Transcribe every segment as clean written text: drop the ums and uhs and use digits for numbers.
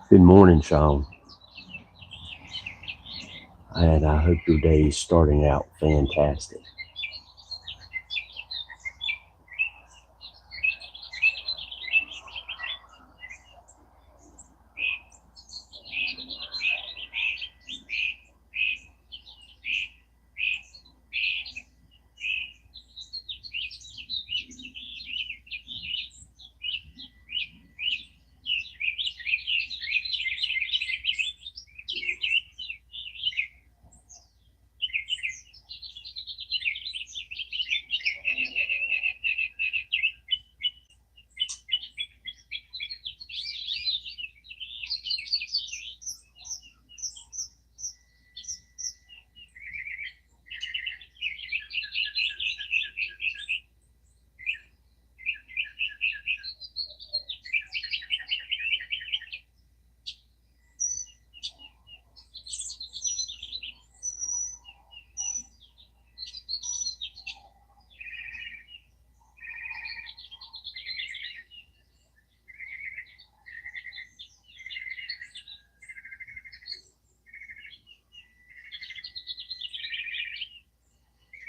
Good morning, Sean. And I hope your day is starting out fantastic.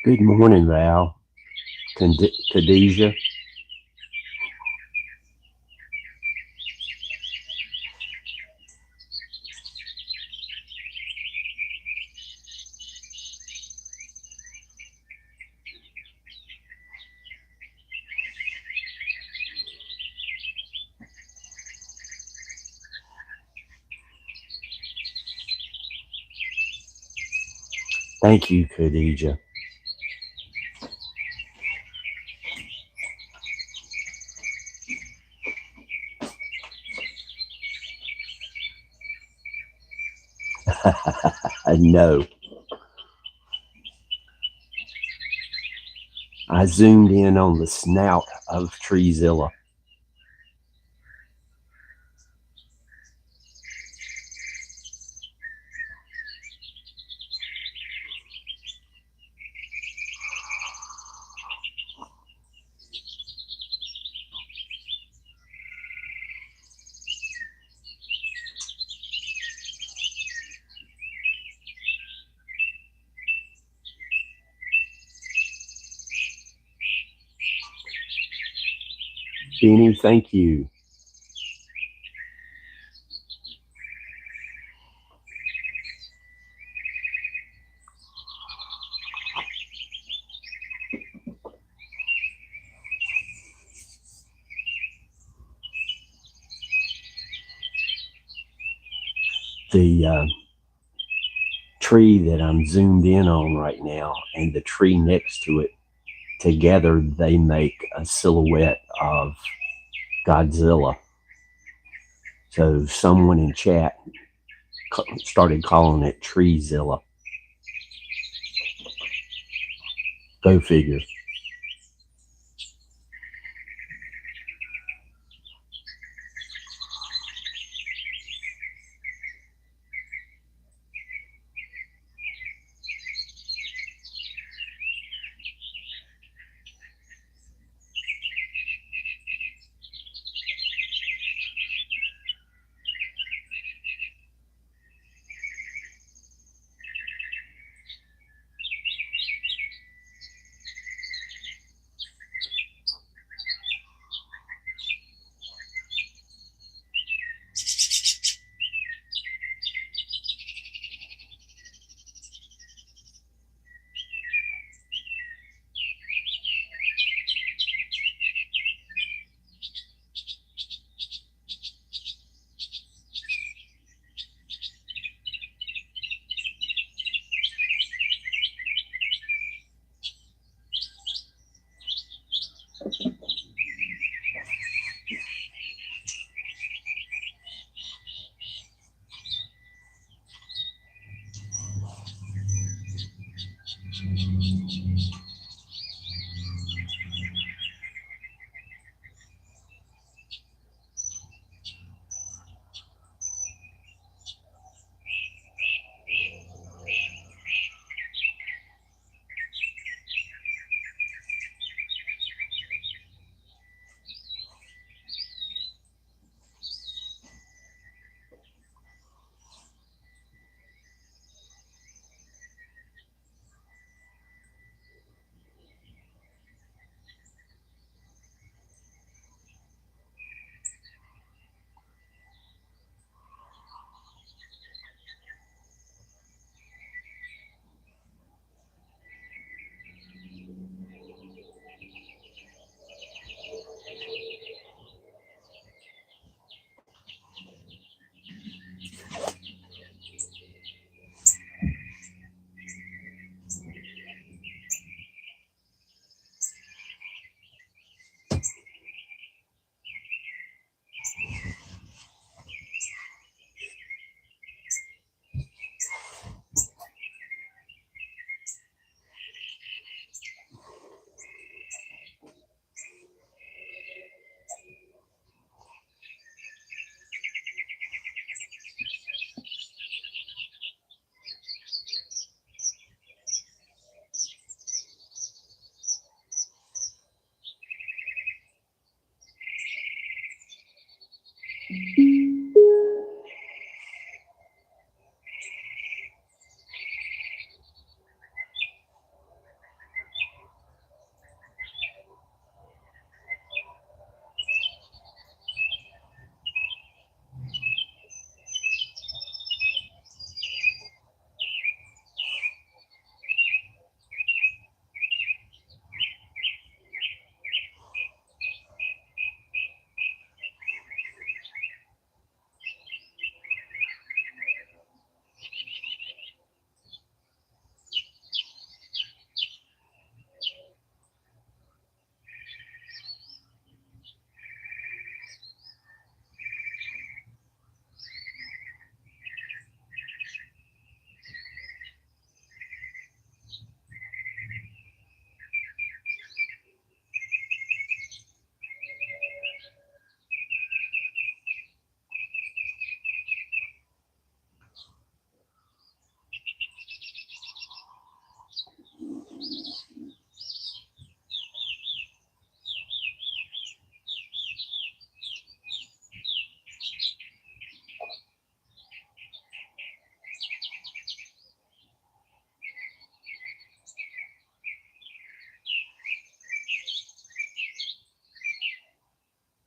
Good morning, Val. Khadijah. Thank you, Khadijah. No. I zoomed in on the snout of Treezilla. Benny, thank you. The tree that I'm zoomed in on right now and the tree next to it, together they make a silhouette of Godzilla. So someone in chat started calling it Treezilla. Go figure.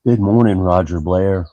Good morning, Roger Blair.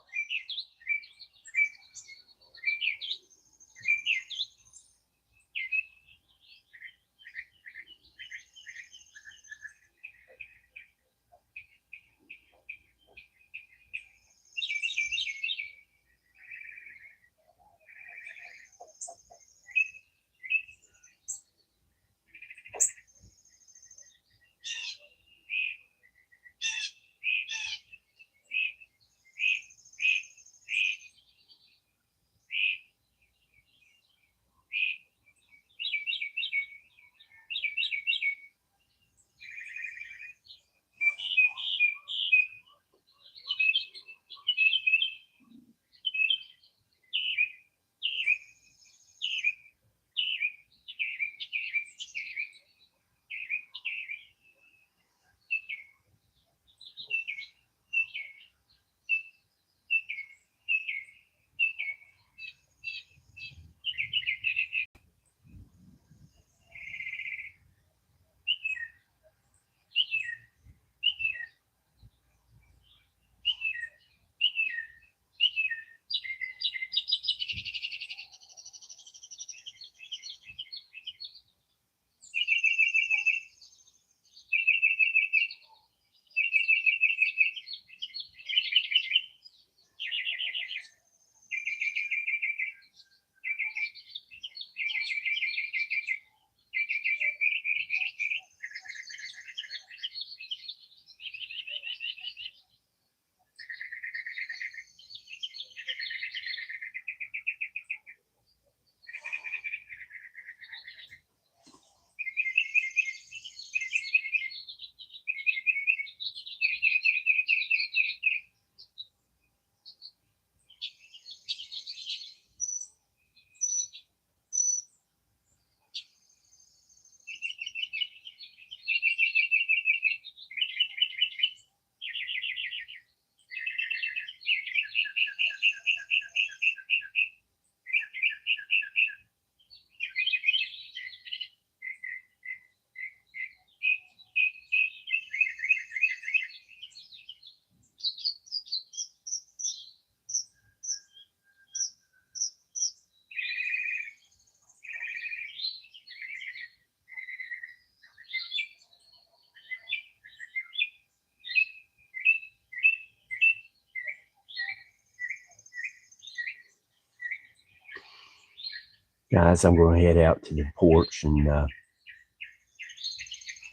Guys, I'm going to head out to the porch and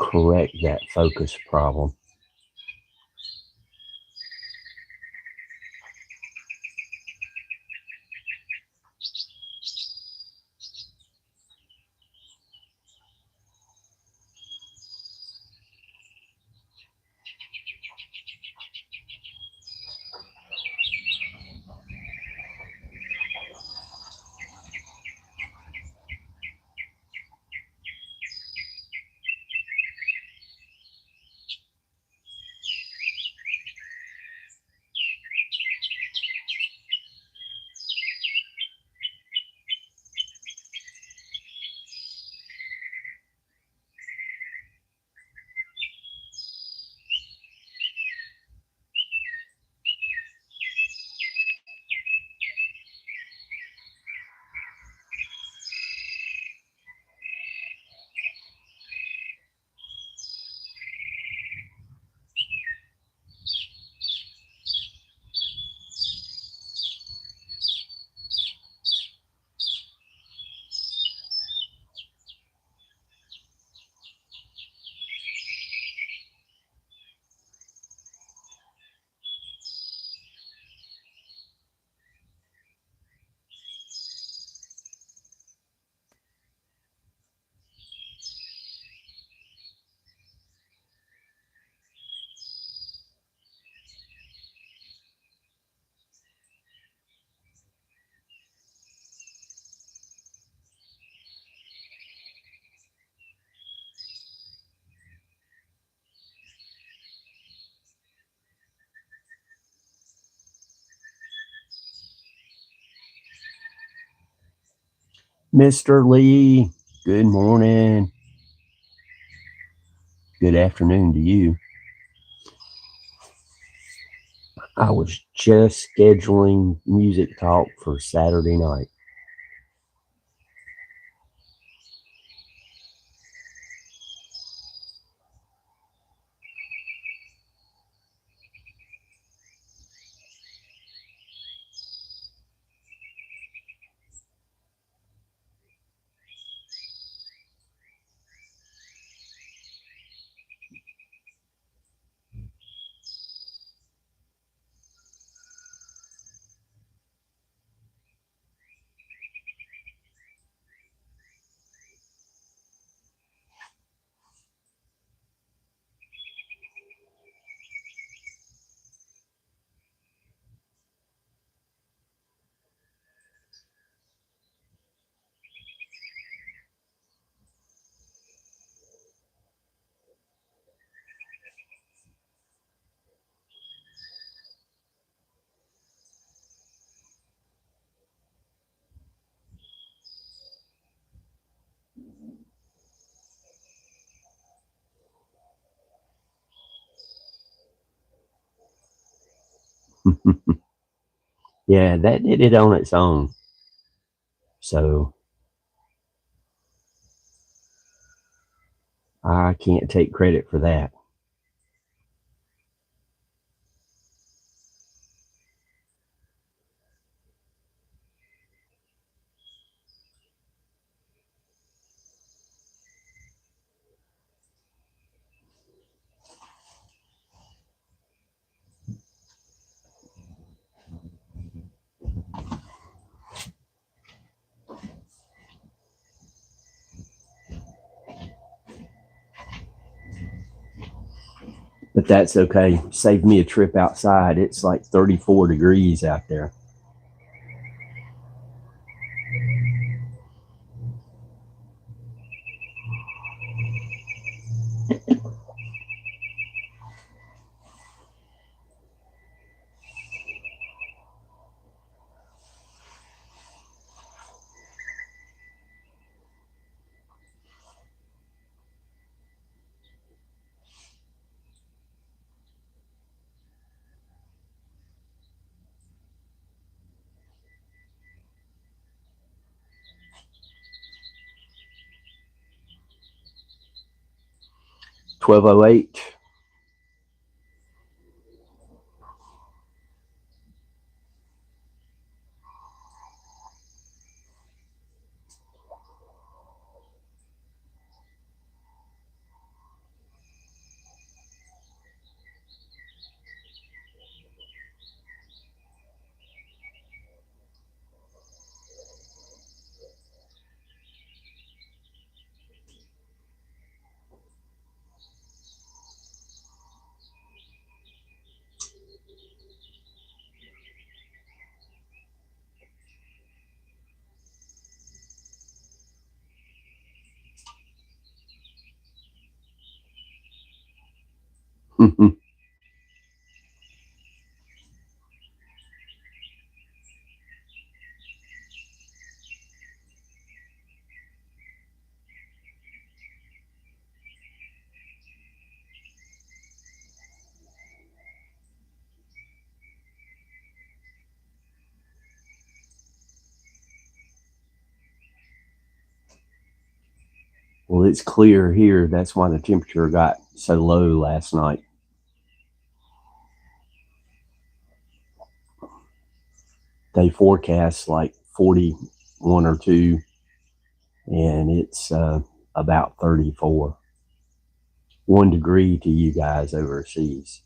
correct that focus problem. Mr. Lee, good morning. Good afternoon to you. I was just scheduling music talk for Saturday night. Yeah, that did it on its own. So I can't take credit for that. But that's okay. Saved me a trip outside. It's like 34 degrees out there. $12.08. Well, it's clear here. That's why the temperature got so low last night. They forecast like 41 or 2, and it's about 34. 1 degree to you guys overseas.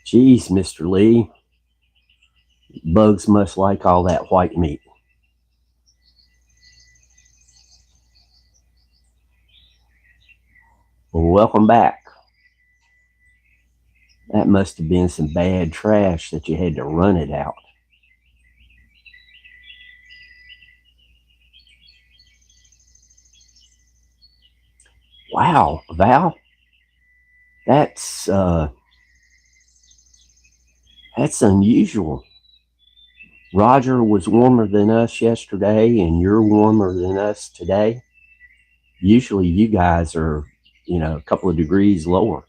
Geez, Mr. Lee, bugs must like all that white meat. Well, welcome back. That must have been some bad trash that you had to run it out. Wow, Val, that's unusual. Roger was warmer than us yesterday, and you're warmer than us today. Usually, you guys are, a couple of degrees lower.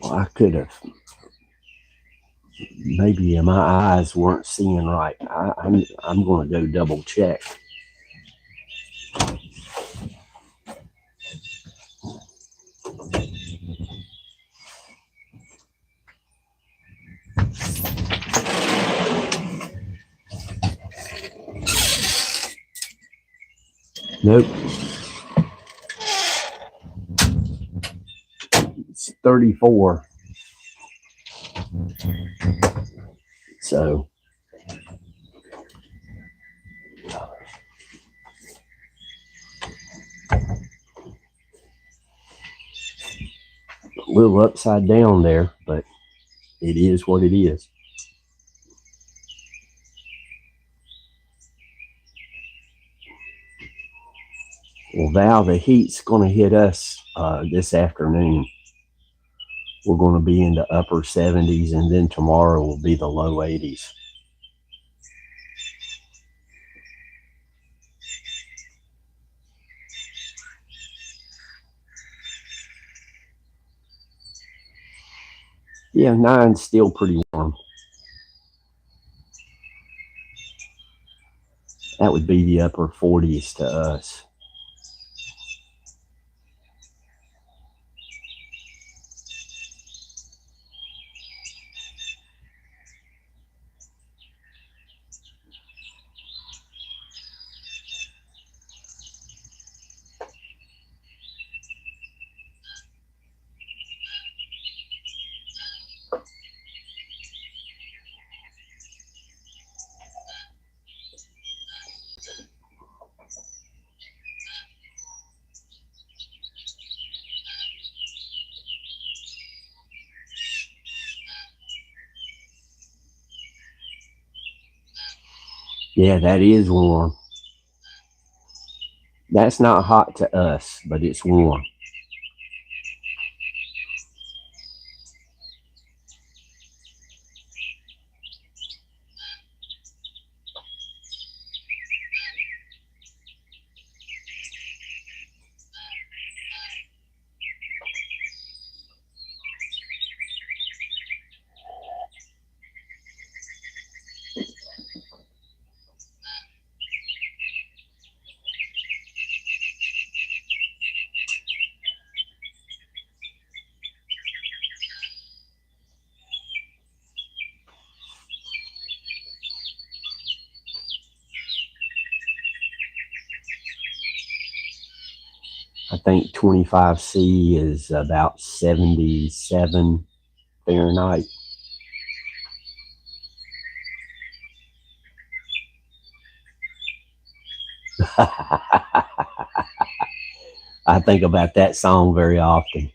Well, I could have. Maybe my eyes weren't seeing right. I'm going to go double check. Nope. It's 34. So a little upside down there, but it is what it is. Well, Val, the heat's going to hit us this afternoon. We're going to be in the upper 70s, and then tomorrow will be the low 80s. Yeah, 9's still pretty warm. That would be the upper 40s to us. Yeah, that is warm. That's not hot to us, but it's warm. I think 25°C is about 77 Fahrenheit. I think about that song very often.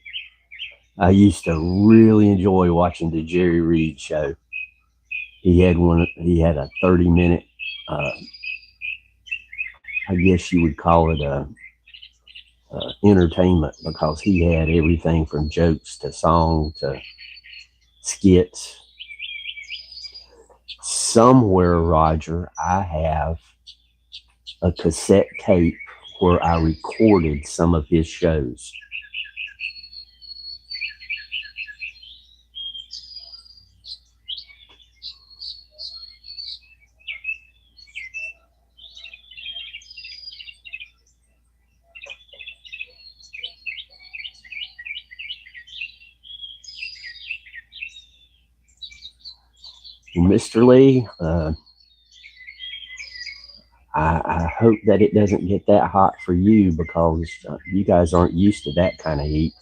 I used to really enjoy watching the Jerry Reed show. He had one. He had a 30-minute. Uh, I guess you would call it a entertainment, because he had everything from jokes to song to skits. Somewhere, Roger, I have a cassette tape where I recorded some of his shows. Mr. Lee, I hope that it doesn't get that hot for you, because you guys aren't used to that kind of heat.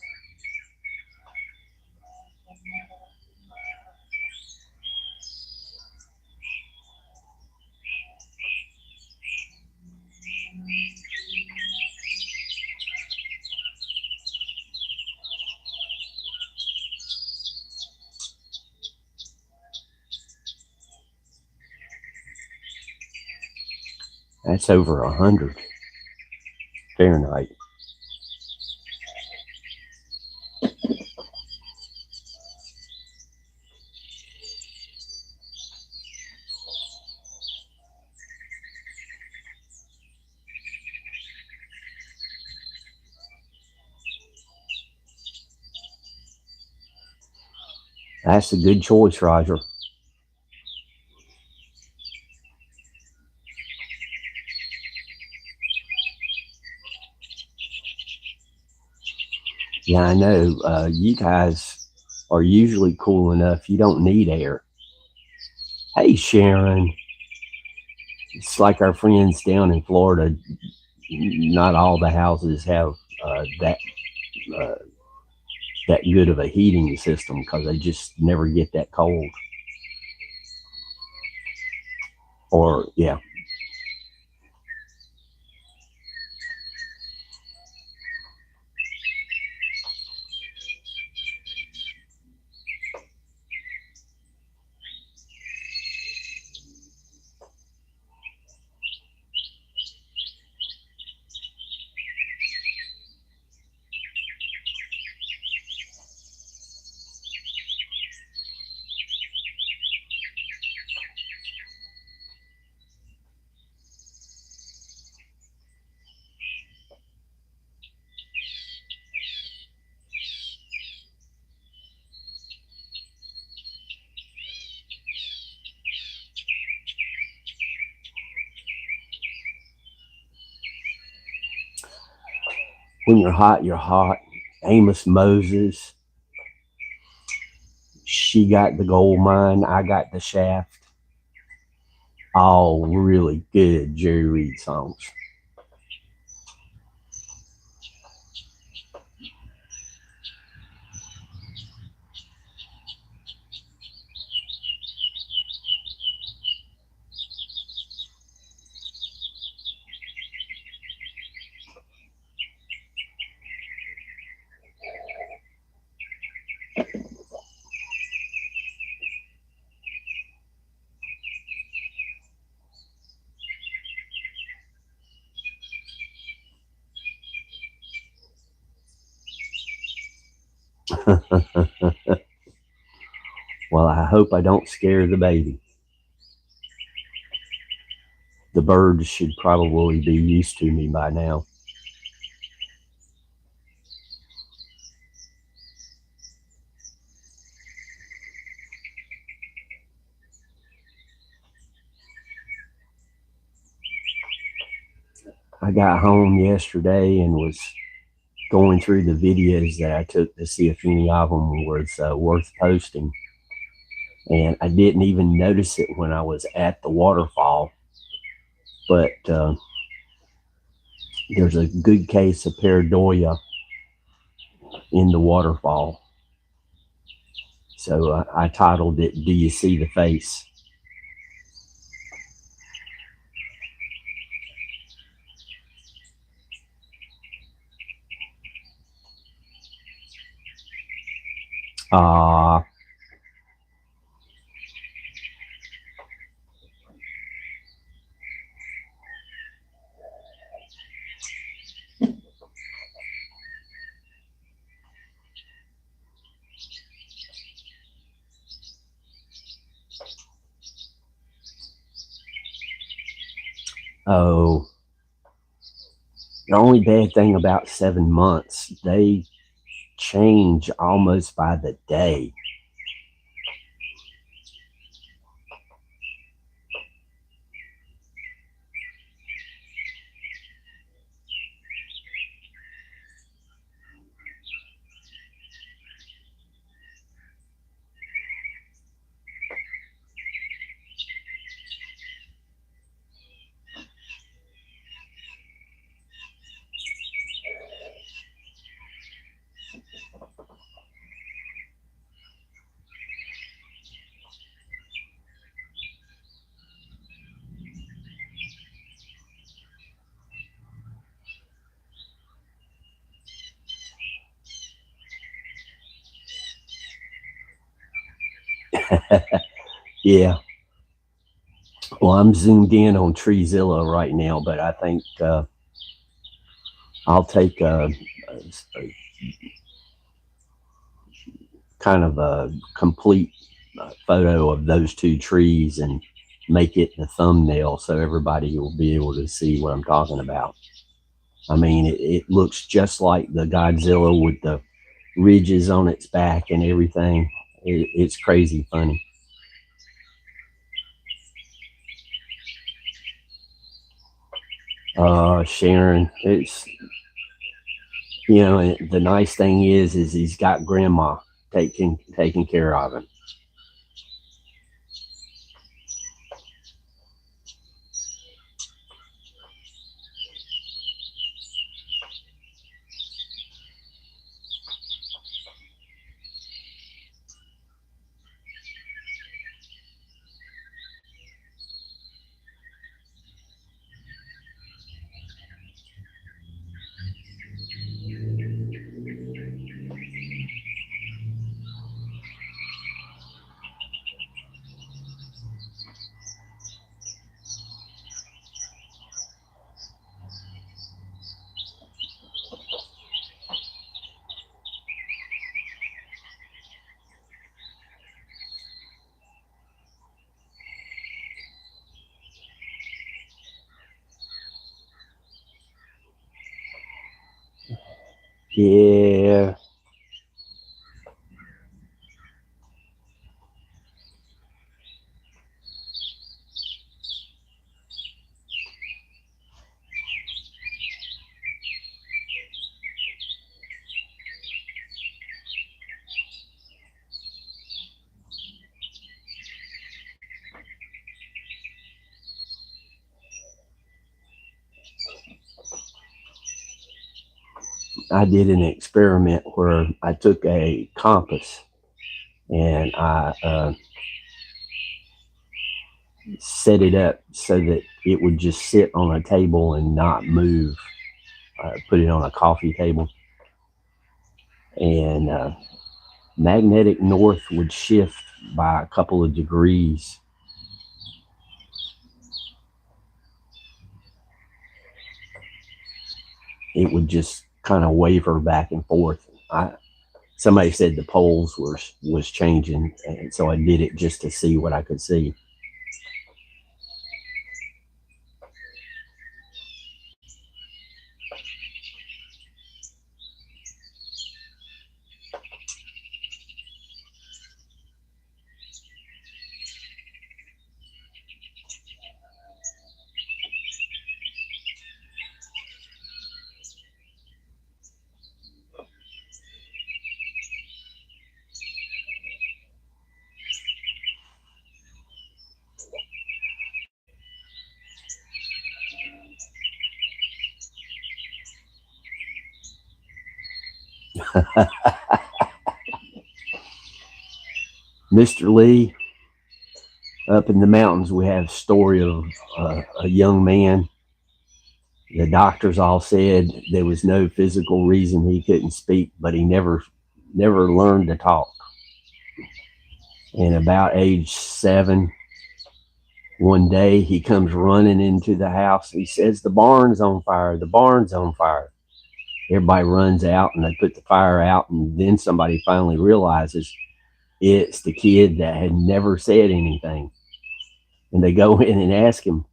That's over 100 Fahrenheit. That's a good choice, Roger. Yeah, I know. You guys are usually cool enough. You don't need air. Hey, Sharon. It's like our friends down in Florida. Not all the houses have that uh, that good of a heating system, because they just never get that cold. Or yeah, when you're hot, you're hot. Amos Moses, she got the gold mine. I got the shaft. All really good Jerry Reed songs. Well, I hope I don't scare the baby. The birds should probably be used to me by now. I got home yesterday and was going through the videos that I took to see if any of them was worth posting. And I didn't even notice it when I was at the waterfall. But there's a good case of pareidolia in the waterfall. So I titled it, "Do You See the Face?" Uh, oh, the only bad thing about 7 months, they change almost by the day. Yeah. Well, I'm zoomed in on Treezilla right now, but I think I'll take a kind of a complete photo of those two trees and make it the thumbnail so everybody will be able to see what I'm talking about. I mean, it looks just like the Godzilla with the ridges on its back and everything. It's crazy funny. Sharon, it's, the nice thing is he's got grandma taking care of him. Yeah. I did an experiment where I took a compass and I set it up so that it would just sit on a table and not move. Put it on a coffee table, and magnetic north would shift by a couple of degrees. It would just kind of waver back and forth. somebody said the poles was changing, and so I did it just to see what I could see. Mr. Lee, up in the mountains, we have a story of a young man. The doctors all said there was no physical reason he couldn't speak, but he never learned to talk. And about age 7, one day he comes running into the house. He says, "The barn's on fire. The barn's on fire." Everybody runs out and they put the fire out, and then somebody finally realizes it's the kid that had never said anything. And they go in and ask him,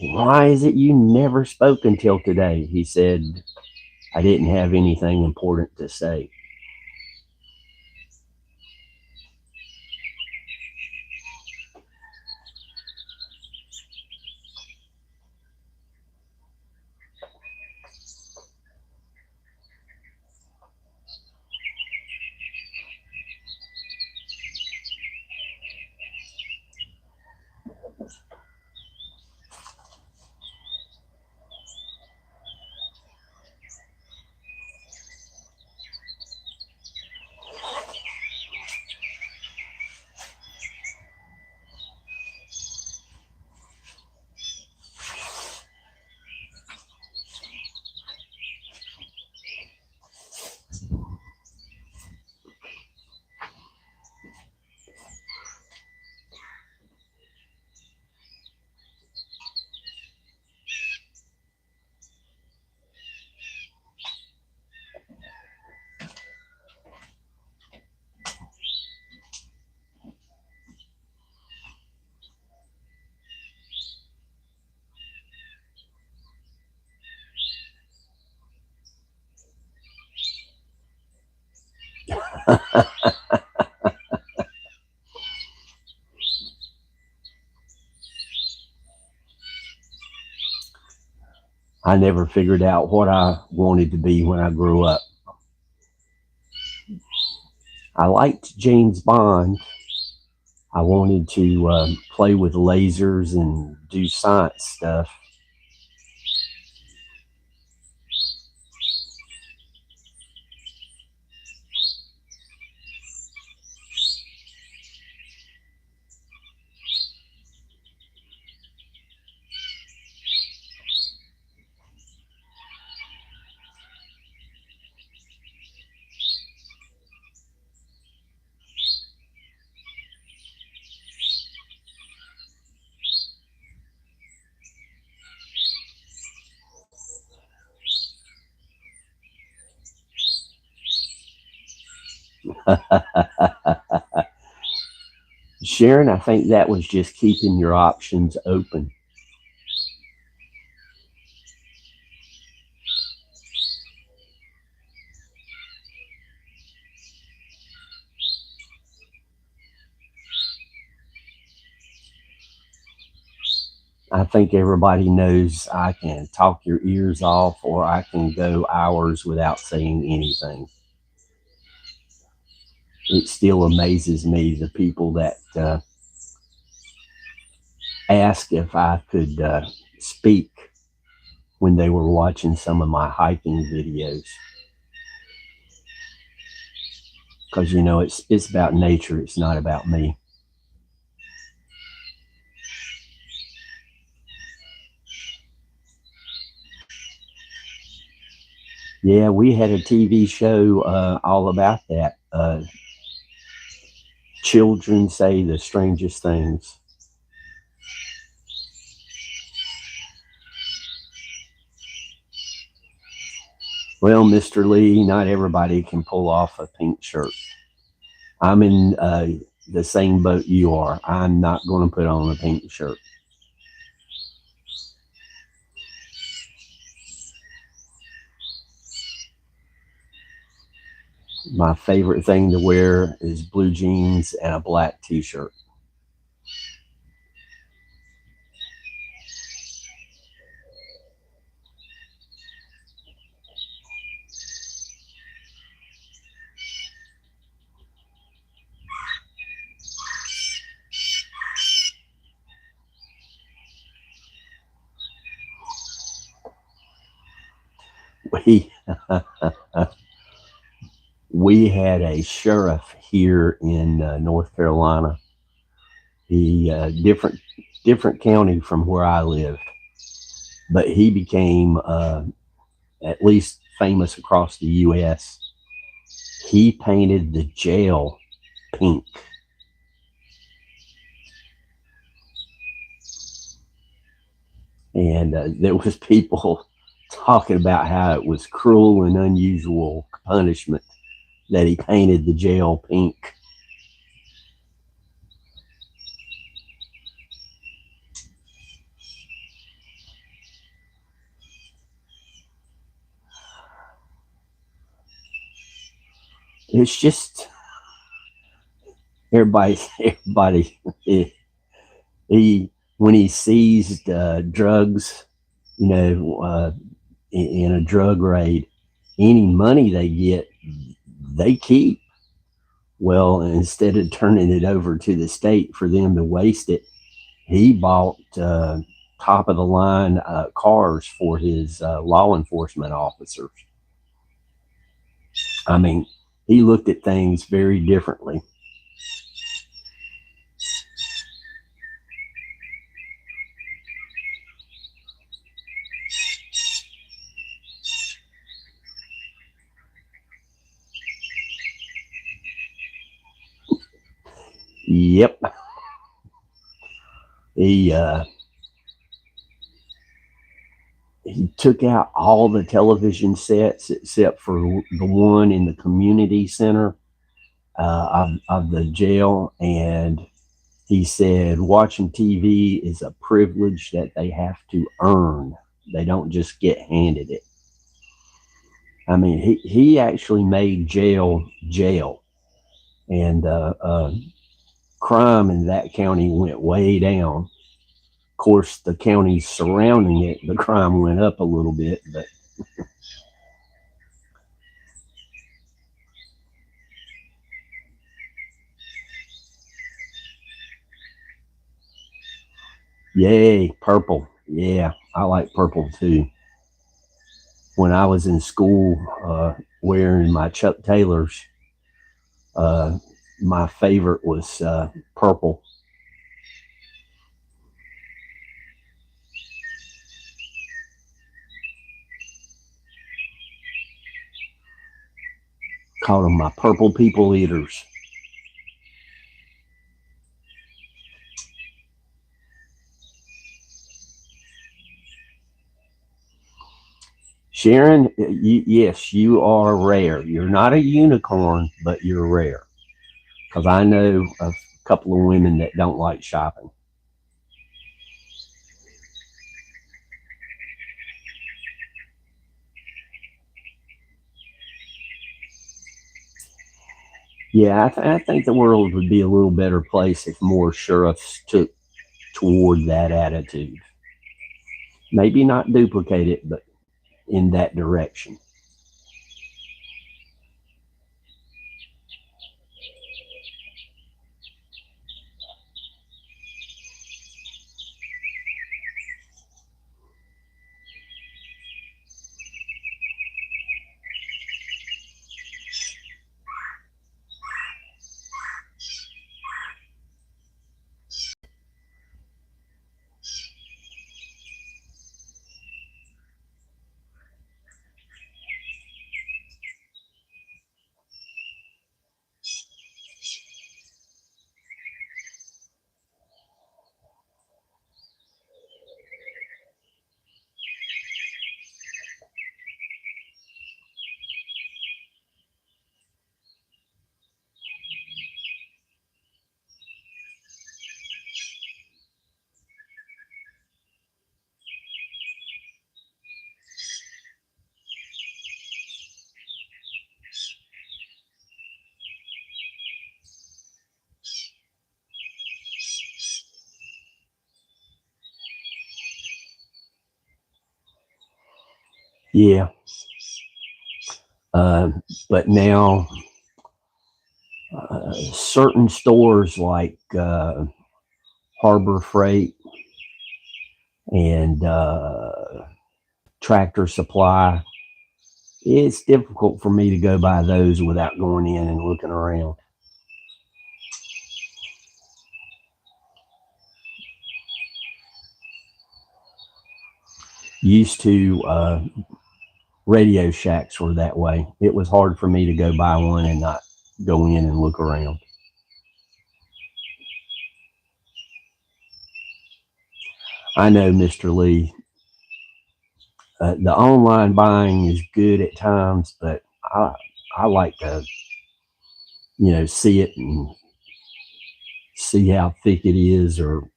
"Why is it you never spoke until today?" He said, "I didn't have anything important to say." I never figured out what I wanted to be when I grew up. I liked James Bond. I wanted to play with lasers and do science stuff. Sharon, I think that was just keeping your options open. I think everybody knows I can talk your ears off, or I can go hours without saying anything. It still amazes me, the people that ask if I could speak when they were watching some of my hiking videos. Because, you know, it's about nature. It's not about me. Yeah, we had a TV show all about that. Children say the strangest things. Well, Mr. Lee, not everybody can pull off a pink shirt. I'm in the same boat you are. I'm not going to put on a pink shirt. My favorite thing to wear is blue jeans and a black t-shirt. We we had a sheriff here in North Carolina. He different county from where I lived, but he became at least famous across the U.S. He painted the jail pink. And there was people talking about how it was cruel and unusual punishment that he painted the jail pink. It's just everybody. He when he seized drugs, you know, in a drug raid, any money they get, they keep. Well, instead of turning it over to the state for them to waste it, he bought top of the line cars for his law enforcement officers. I mean, he looked at things very differently. Yep. He he took out all the television sets except for the one in the community center of the jail, and he said watching TV is a privilege that they have to earn. They don't just get handed it. I mean, he actually made jail, and crime in that county went way down. Of course, the counties surrounding it, the crime went up a little bit, but yay, purple. Yeah, I like purple too. When I was in school wearing my Chuck Taylors, uh, my favorite was purple. Called them my purple people eaters. Sharon, yes, you are rare. You're not a unicorn, but you're rare. Because I know a couple of women that don't like shopping. Yeah, I think the world would be a little better place if more sheriffs took toward that attitude. Maybe not duplicate it, but in that direction. Yeah. But now certain stores like Harbor Freight and Tractor Supply, it's difficult for me to go by those without going in and looking around. Used to Radio Shacks were that way. It was hard for me to go buy one and not go in and look around. I know, Mr. Lee, the online buying is good at times, but I like to, see it and see how thick it is or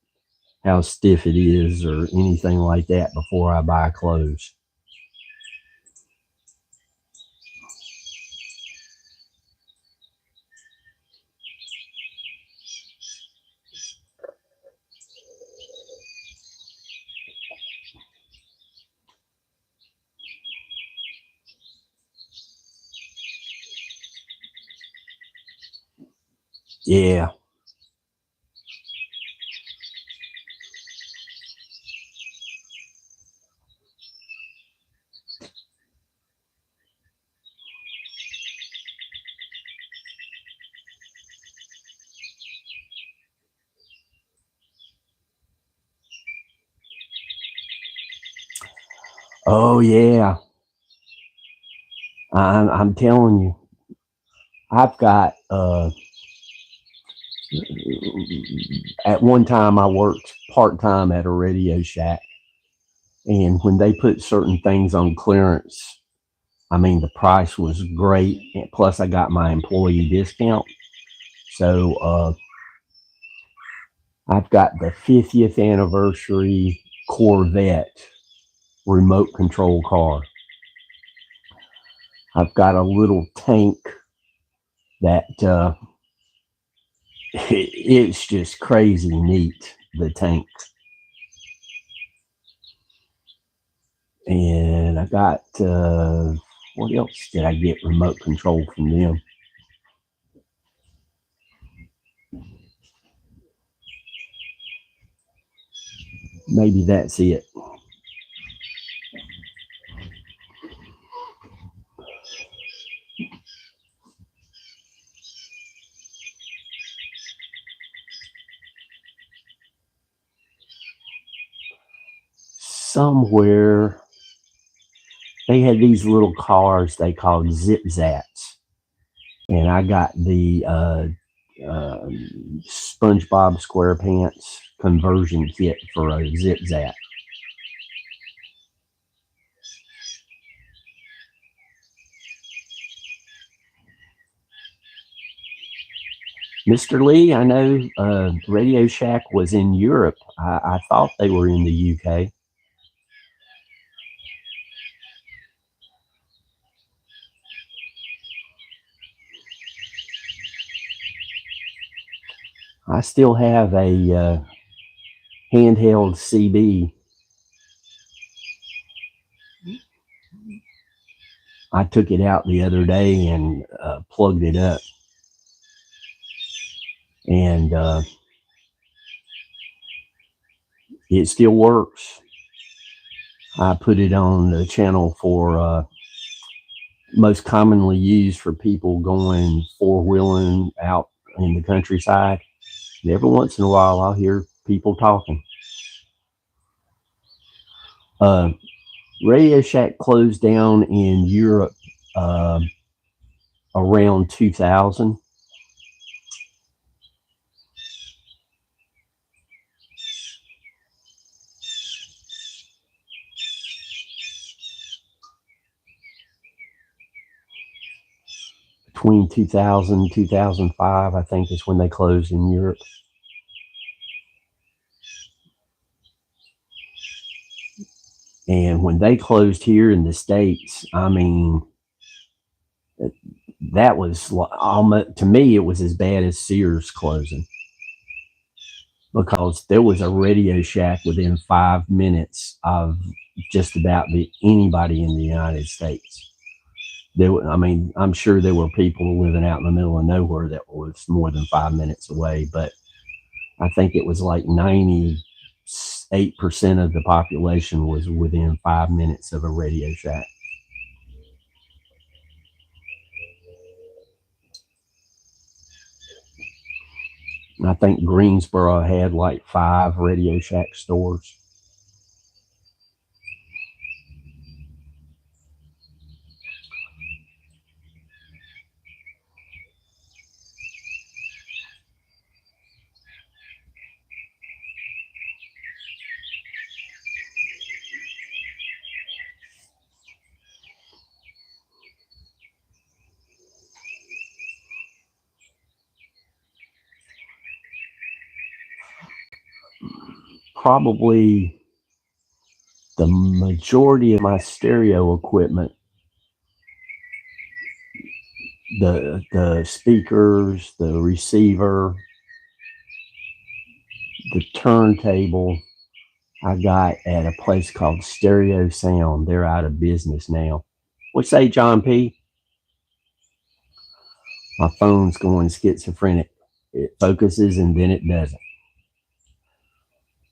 how stiff it is or anything like that before I buy clothes. Yeah. Oh yeah. I'm telling you, I've got. At one time, I worked part time at a Radio Shack, and when they put certain things on clearance, I mean the price was great. And plus, I got my employee discount. So I've got the 50th anniversary Corvette remote control car. I've got a little tank that it's just crazy neat, the tank. And I got, what else did I get remote control from them? Maybe that's it. Somewhere they had these little cars they called Zip Zats, and I got the SpongeBob SquarePants conversion kit for a Zip Zat. Mr. Lee, I know Radio Shack was in Europe. I thought they were in the UK. I still have a handheld CB. I took it out the other day and plugged it up. And it still works. I put it on the channel for most commonly used for people going four-wheeling out in the countryside. And every once in a while, I'll hear people talking. Radio Shack closed down in Europe around 2000. Between 2000 and 2005, I think, is when they closed in Europe. And when they closed here in the States, I mean, that was almost, to me, it was as bad as Sears closing. because there was a Radio Shack within 5 minutes of just about anybody in the United States. I mean, I'm sure there were people living out in the middle of nowhere that was more than 5 minutes away, but I think it was like 98% of the population was within 5 minutes of a Radio Shack. I think Greensboro had like 5 Radio Shack stores. Probably the majority of my stereo equipment, the speakers, the receiver, the turntable, I got at a place called Stereo Sound. They're out of business now. What say, John P? My phone's going schizophrenic. It focuses and then it doesn't.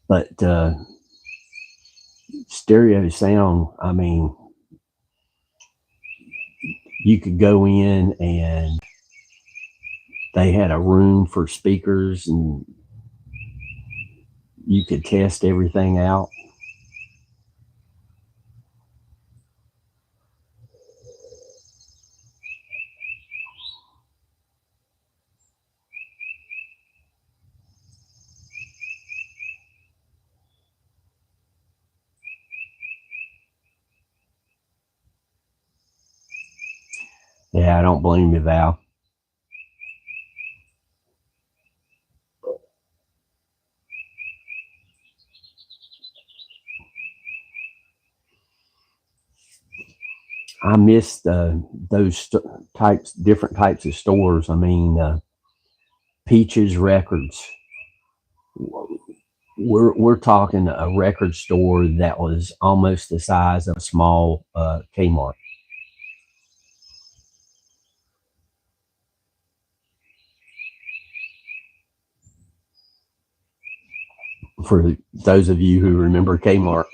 But Stereo Sound, I mean, you could go in and they had a room for speakers and you could test everything out. Yeah, I don't blame you, Val. I missed those different types of stores. I mean, Peaches Records. We're talking a record store that was almost the size of a small Kmart. For those of you who remember Kmart.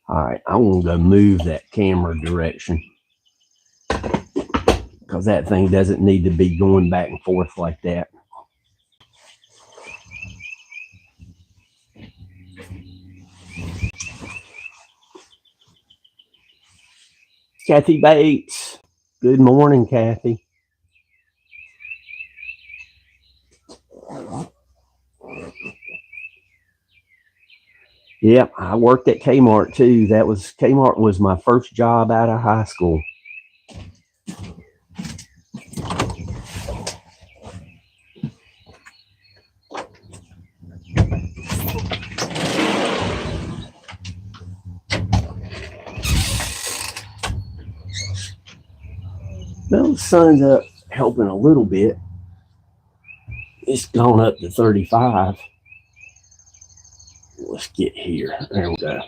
All right, I want to move that camera direction because that thing doesn't need to be going back and forth like that. Kathy Bates. Good morning, Kathy. Yep, I worked at Kmart too. Kmart was my first job out of high school. Well, the sun's up helping a little bit. It's gone up to 35. Let's get here. There we go.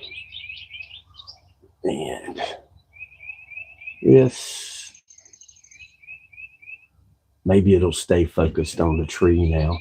And yes, maybe it'll stay focused on the tree now.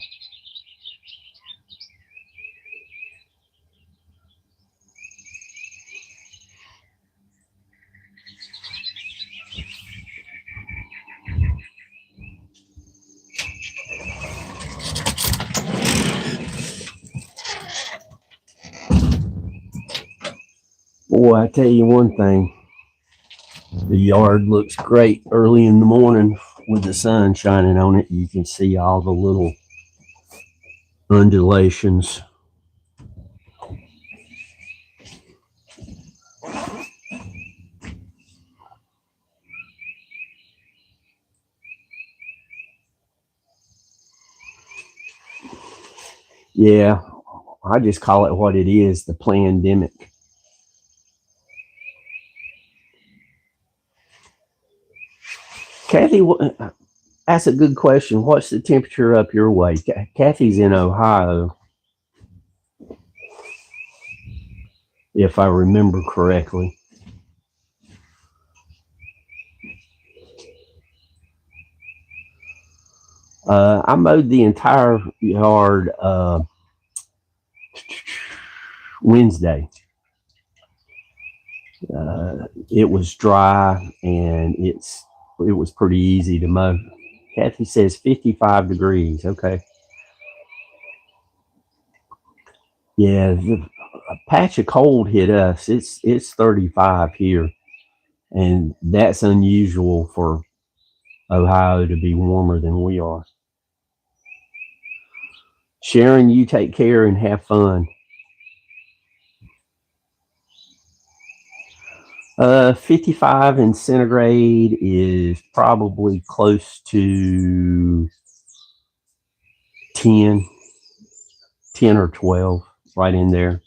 Boy, I tell you one thing. The yard looks great early in the morning with the sun shining on it. You can see all the little undulations. Yeah, I just call it what it is, the pandemic. Kathy, that's a good question. What's the temperature up your way? Kathy's in Ohio, if I remember correctly. I mowed the entire yard Wednesday. It was dry and it was pretty easy to mow. Kathy says 55 degrees. Okay. Yeah, a patch of cold hit us. It's 35 here, and that's unusual for Ohio to be warmer than we are. Sharon, you take care and have fun. 55 in centigrade is probably close to 10, 10 or 12, right in there.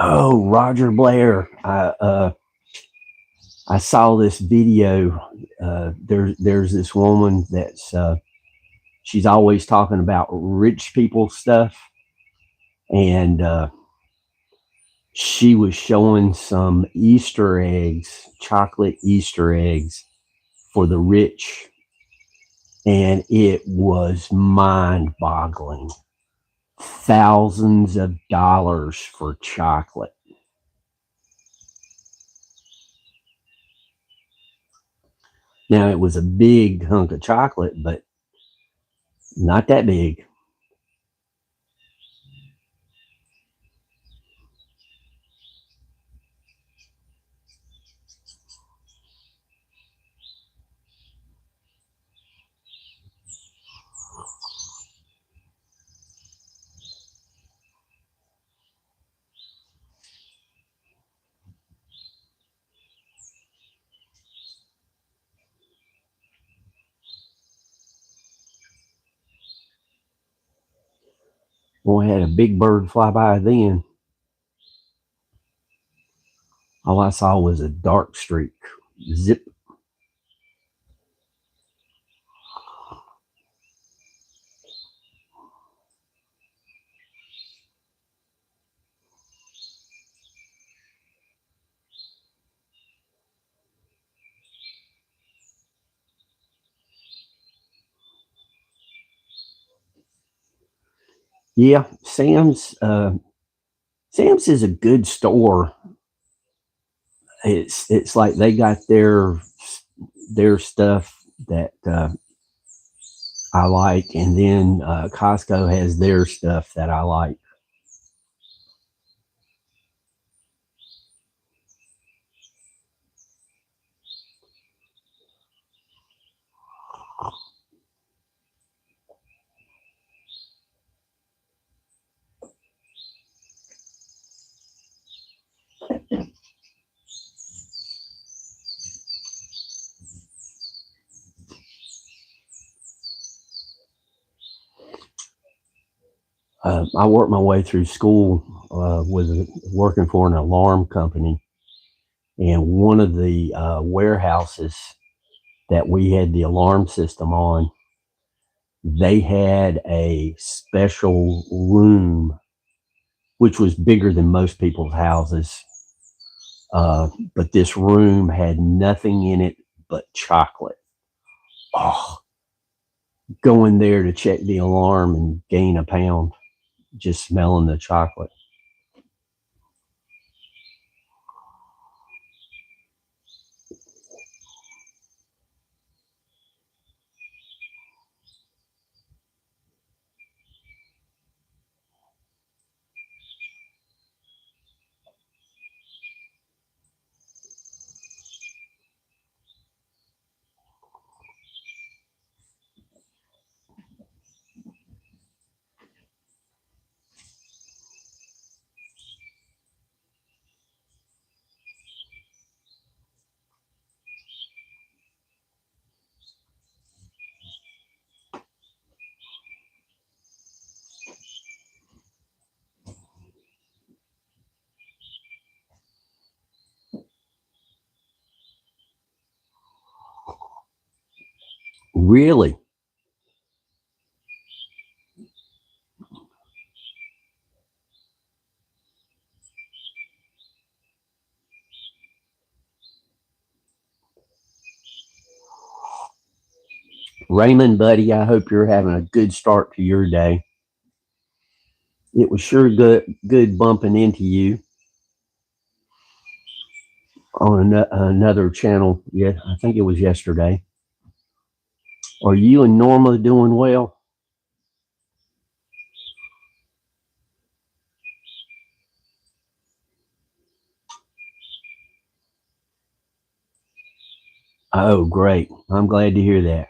Oh, Roger Blair. I saw this video. There's this woman that's she's always talking about rich people stuff, and she was showing some Easter eggs, chocolate Easter eggs for the rich, and it was mind-boggling. Thousands of dollars for chocolate. Now it was a big hunk of chocolate, but not that big. Boy, had a big bird fly by then. All I saw was a dark streak. Zip. Yeah, Sam's. Sam's is a good store. It's like they got their stuff that I like, and then Costco has their stuff that I like. I worked my way through school with working for an alarm company, and one of the warehouses that we had the alarm system on, they had a special room which was bigger than most people's houses. But this room had nothing in it but chocolate. Oh, go in there to check the alarm and gain a pound just smelling the chocolate. Really? Raymond, buddy, I hope you're having a good start to your day. It was sure good bumping into you on another channel. Yeah, I think it was yesterday. Are you and Norma doing well? Oh, great. I'm glad to hear that.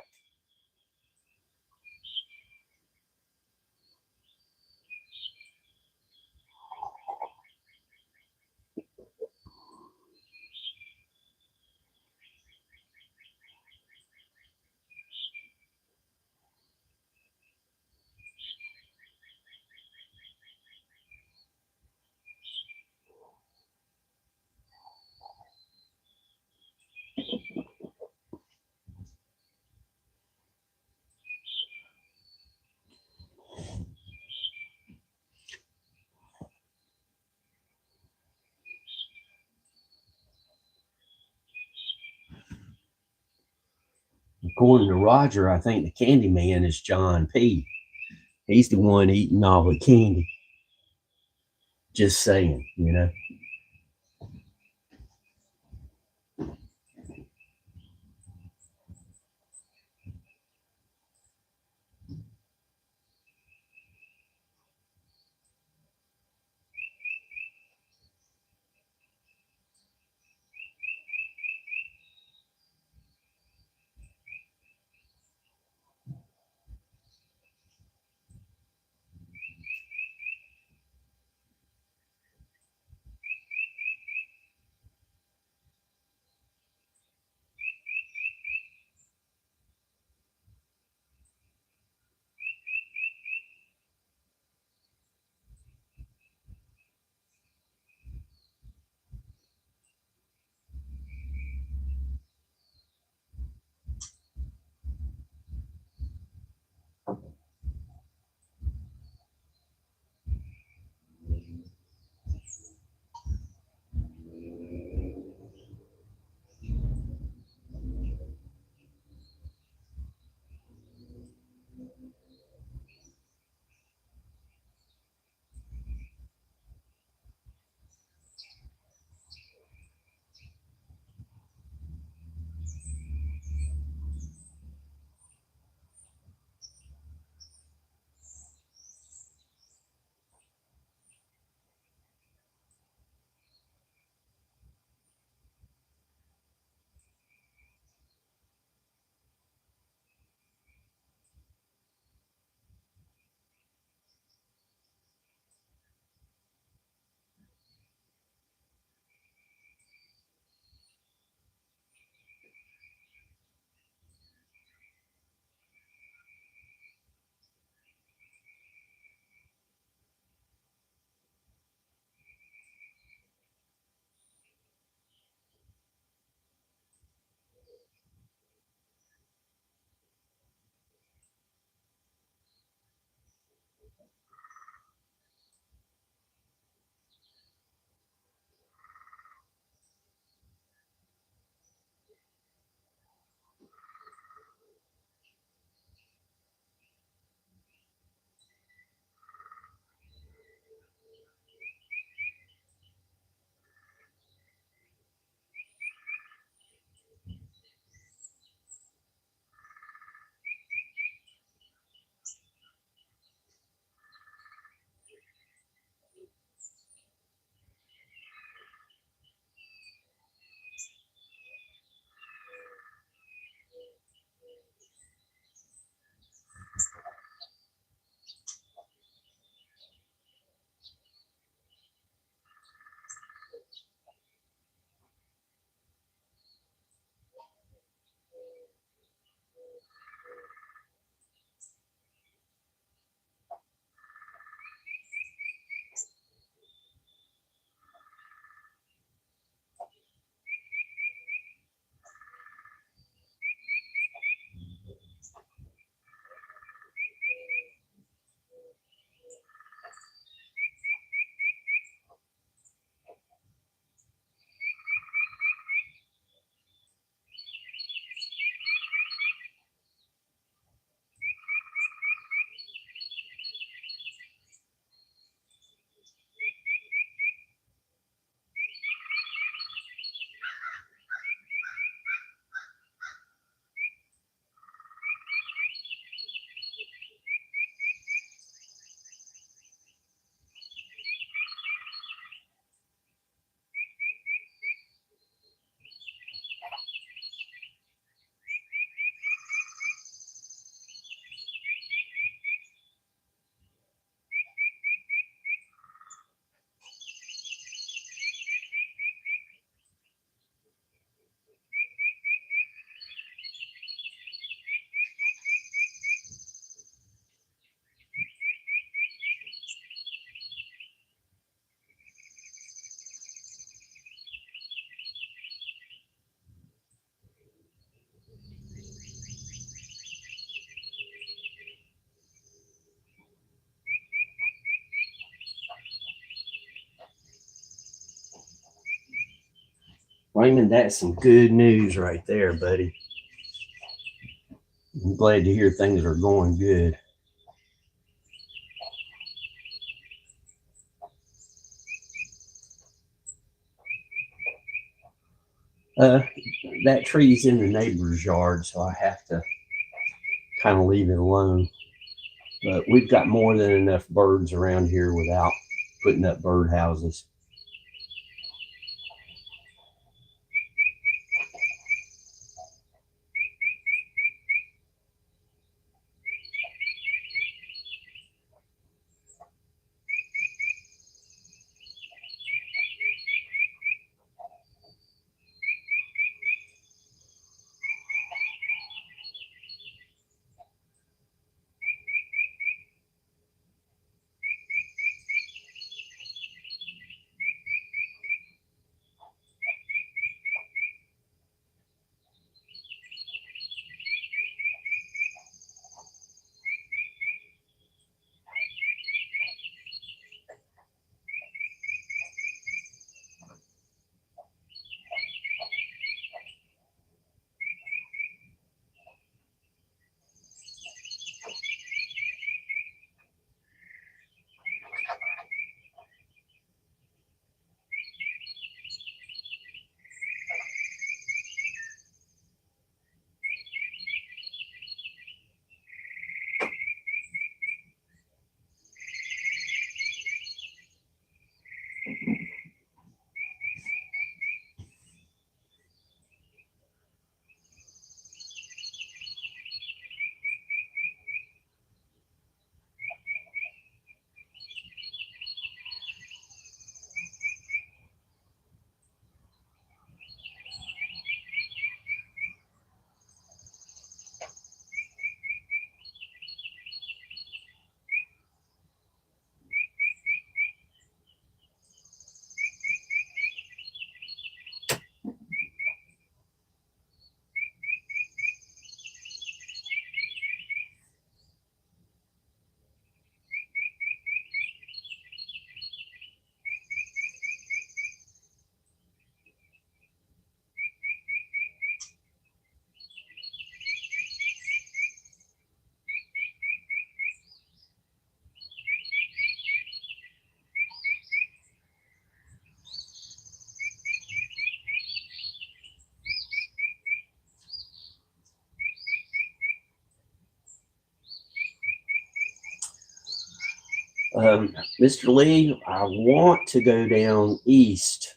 According to Roger, I think the candy man is John P. He's the one eating all the candy. Just saying, you know. Raymond, that's some good news right there, buddy. I'm glad to hear things are going good. That tree's in the neighbor's yard, so I have to kind of leave it alone. But we've got more than enough birds around here without putting up bird houses. Mr. Lee, I want to go down east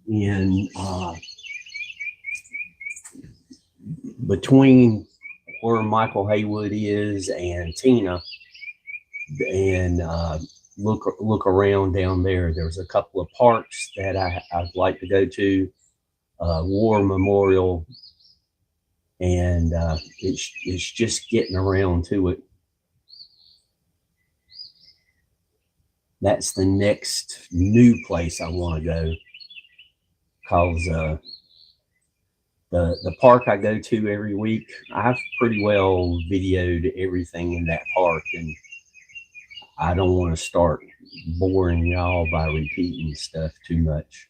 in between where Michael Haywood is and Tina, and look around down there. There's a couple of parks that I'd like to go to, War Memorial, and it's just getting around to it. That's the next new place I want to go, because the park I go to every week, I've pretty well videoed everything in that park, and I don't want to start boring y'all by repeating stuff too much.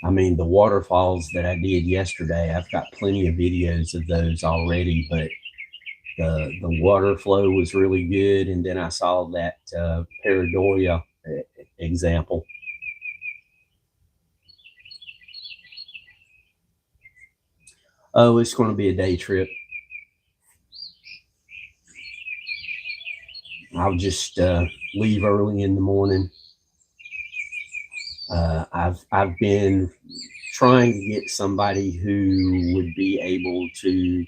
I mean, the waterfalls that I did yesterday, I've got plenty of videos of those already, but the water flow was really good. And then I saw that Paradoria example. Oh, it's going to be a day trip. I'll just leave early in the morning. I've been trying to get somebody who would be able to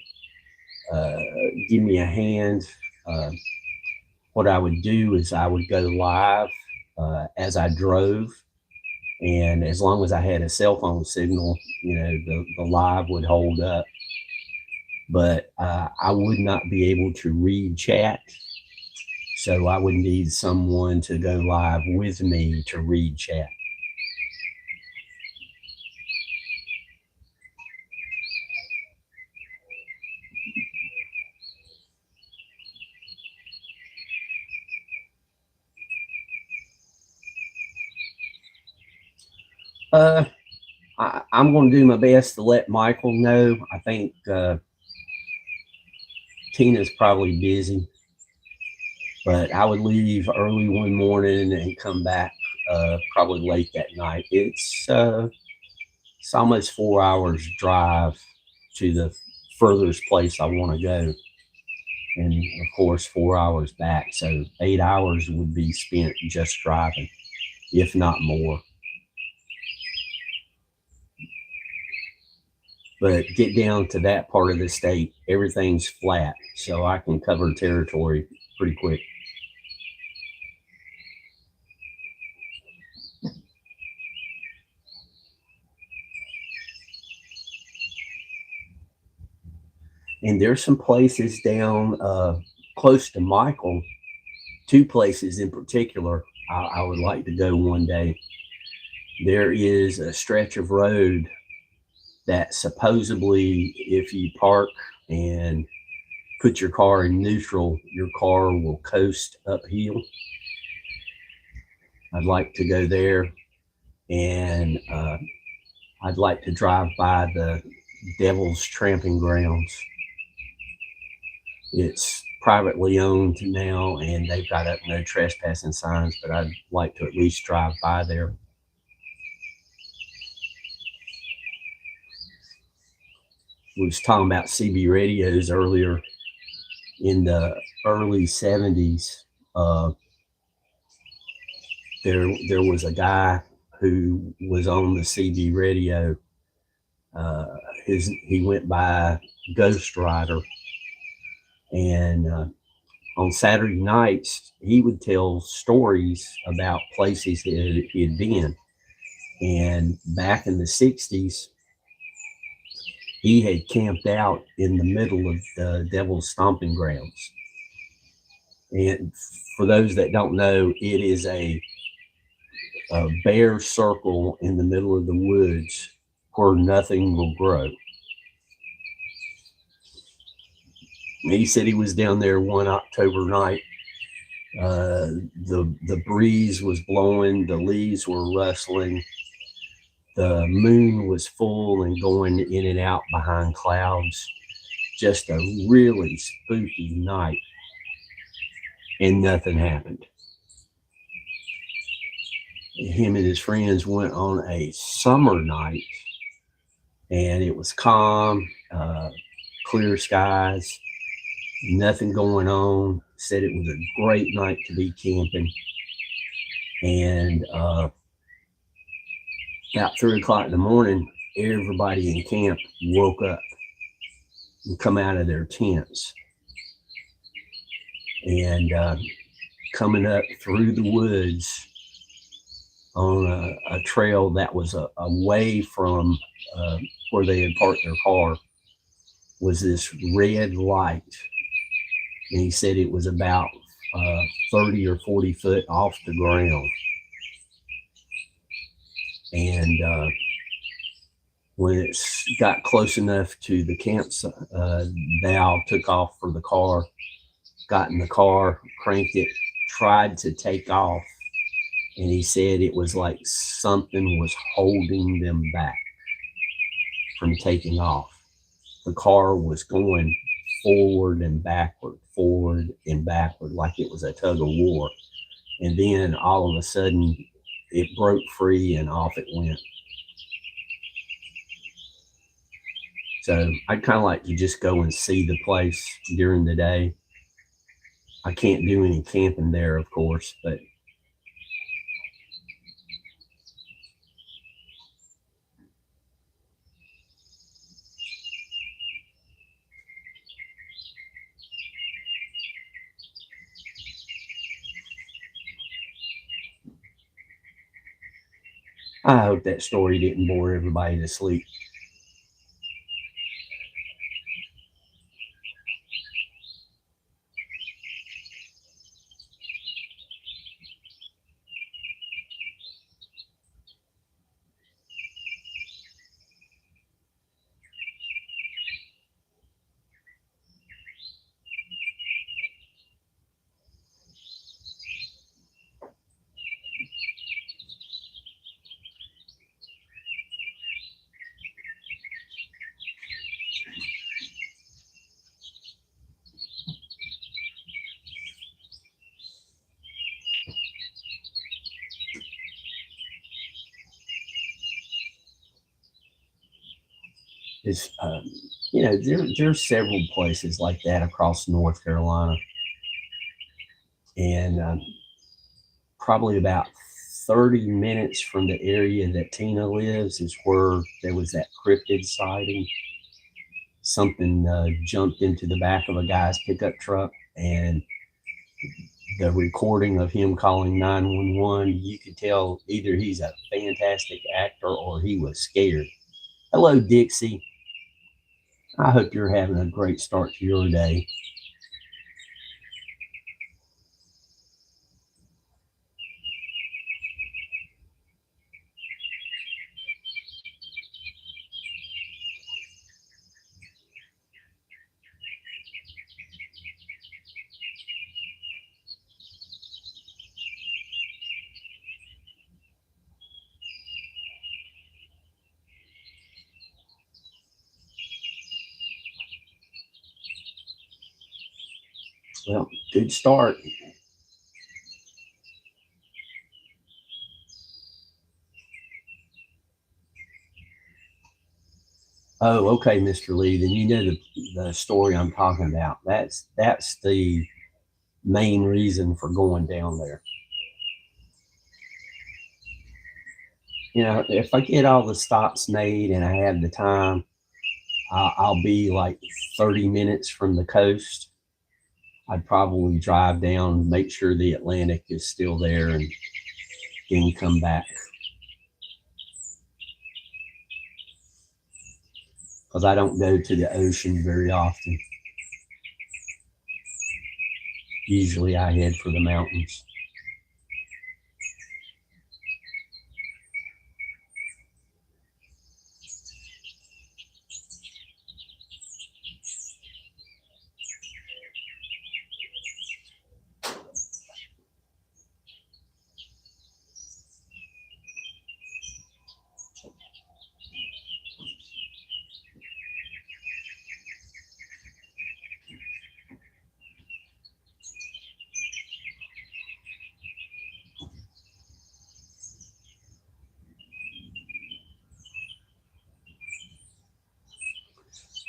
give me a hand. What I would do is I would go live as I drove, and as long as I had a cell phone signal, the live would hold up. But I would not be able to read chat, so I would need someone to go live with me to read chat. Uh, I'm going to do my best to let Michael know. I think Tina's probably busy, but I would leave early one morning and come back probably late that night. It's almost 4 hours drive to the furthest place I want to go, and of course 4 hours back. So 8 hours would be spent just driving, if not more. But get down to that part of the state, everything's flat, so I can cover territory pretty quick. And there's some places down close to Michael, two places in particular I would like to go one day. There is a stretch of road that supposedly, if you park and put your car in neutral, your car will coast uphill. I'd like to go there, and I'd like to drive by the Devil's Tramping Grounds. It's privately owned now, and they've got up no trespassing signs, but I'd like to at least drive by there. We was talking about CB radios earlier. In the early 70s, there was a guy who was on the CB radio. He went by Ghost Rider, and on Saturday nights he would tell stories about places that he had been. And back in the 60s, he had camped out in the middle of the Devil's Stomping Grounds. And for those that don't know, it is a bare circle in the middle of the woods where nothing will grow. And he said he was down there one October night. The breeze was blowing, the leaves were rustling, the moon was full and going in and out behind clouds. Just a really spooky night, and nothing happened. Him and his friends went on a summer night, and it was calm, clear skies, nothing going on. Said it was a great night to be camping. And about 3 o'clock in the morning, everybody in camp woke up and come out of their tents. And coming up through the woods on a trail that was away from where they had parked their car was this red light. And he said it was about 30 or 40 foot off the ground. And when it got close enough to the campsite, Val took off for the car, got in the car, cranked it, tried to take off. And he said it was like something was holding them back from taking off. The car was going forward and backward, like it was a tug of war. And then all of a sudden, it broke free and off it went. So I'd kind of like to just go and see the place during the day. I can't do any camping there, of course, but I hope that story didn't bore everybody to sleep. Is there's several places like that across North Carolina, and probably about 30 minutes from the area that Tina lives is where there was that cryptid sighting. Something jumped into the back of a guy's pickup truck, and the recording of him calling 911, you could tell either he's a fantastic actor or he was scared. Hello, Dixie. I hope you're having a great start to your day. Well, good start. Oh, okay, Mr. Lee. Then you know the story I'm talking about. That's the main reason for going down there. If I get all the stops made and I have the time, I'll be like 30 minutes from the coast. I'd probably drive down, make sure the Atlantic is still there, and then come back. Because I don't go to the ocean very often. Usually I head for the mountains.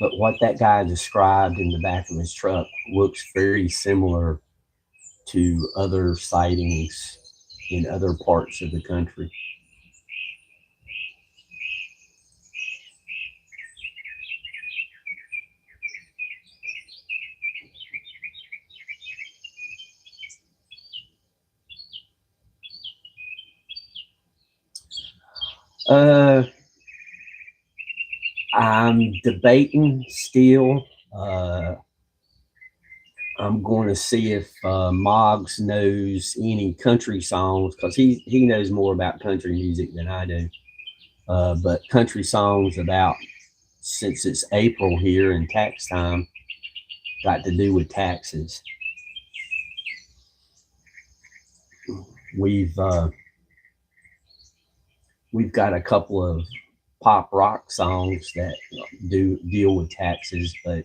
But what that guy described in the back of his truck looks very similar to other sightings in other parts of the country. Uh, I'm debating still. I'm going to see if Moggs knows any country songs because he knows more about country music than I do. But country songs about, since it's April here and tax time, got to do with taxes. We've we've got a couple of pop rock songs that do deal with taxes, but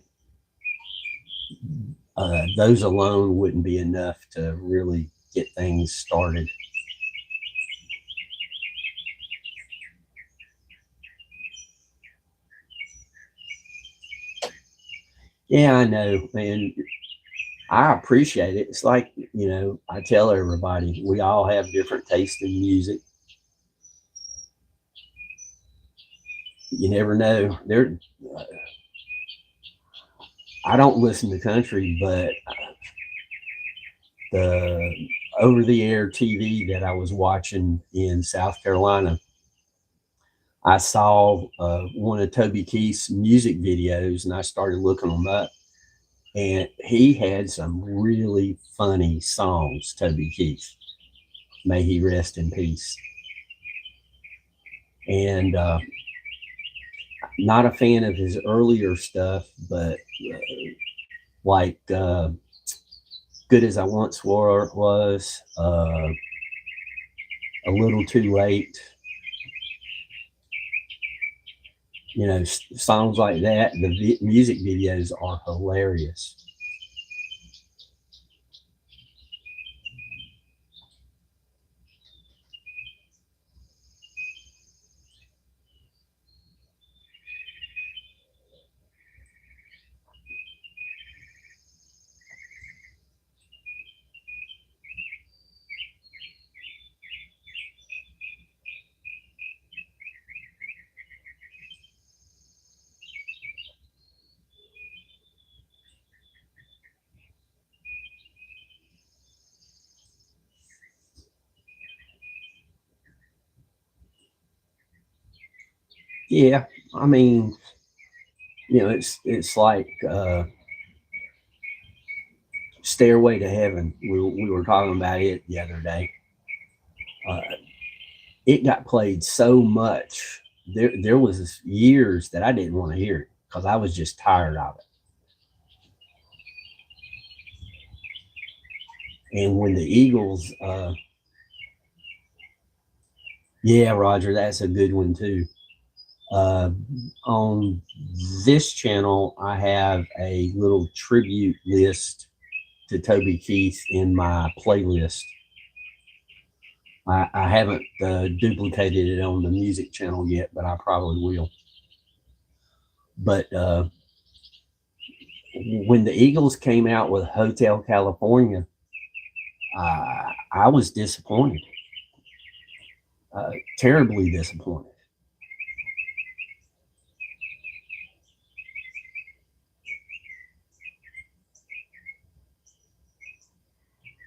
those alone wouldn't be enough to really get things started. Yeah, I know, and I appreciate it. It's like, I tell everybody we all have different tastes in music. You never know. I don't listen to country, but the over the air TV that I was watching in South Carolina, I saw one of Toby Keith's music videos and I started looking them up. And he had some really funny songs, Toby Keith. May he rest in peace. And not a fan of his earlier stuff, but like Good as I Once Was, A Little Too Late, songs like that. The music videos are hilarious. Yeah, I mean, it's like Stairway to Heaven. We were talking about it the other day. Uh, it got played so much. There was years that I didn't want to hear it because I was just tired of it. And when the Eagles, yeah, Roger, that's a good one too. Uh, on this channel, I have a little tribute list to Toby Keith in my playlist. I haven't duplicated it on the music channel yet, but I probably will. But when the Eagles came out with Hotel California, I was disappointed, terribly disappointed.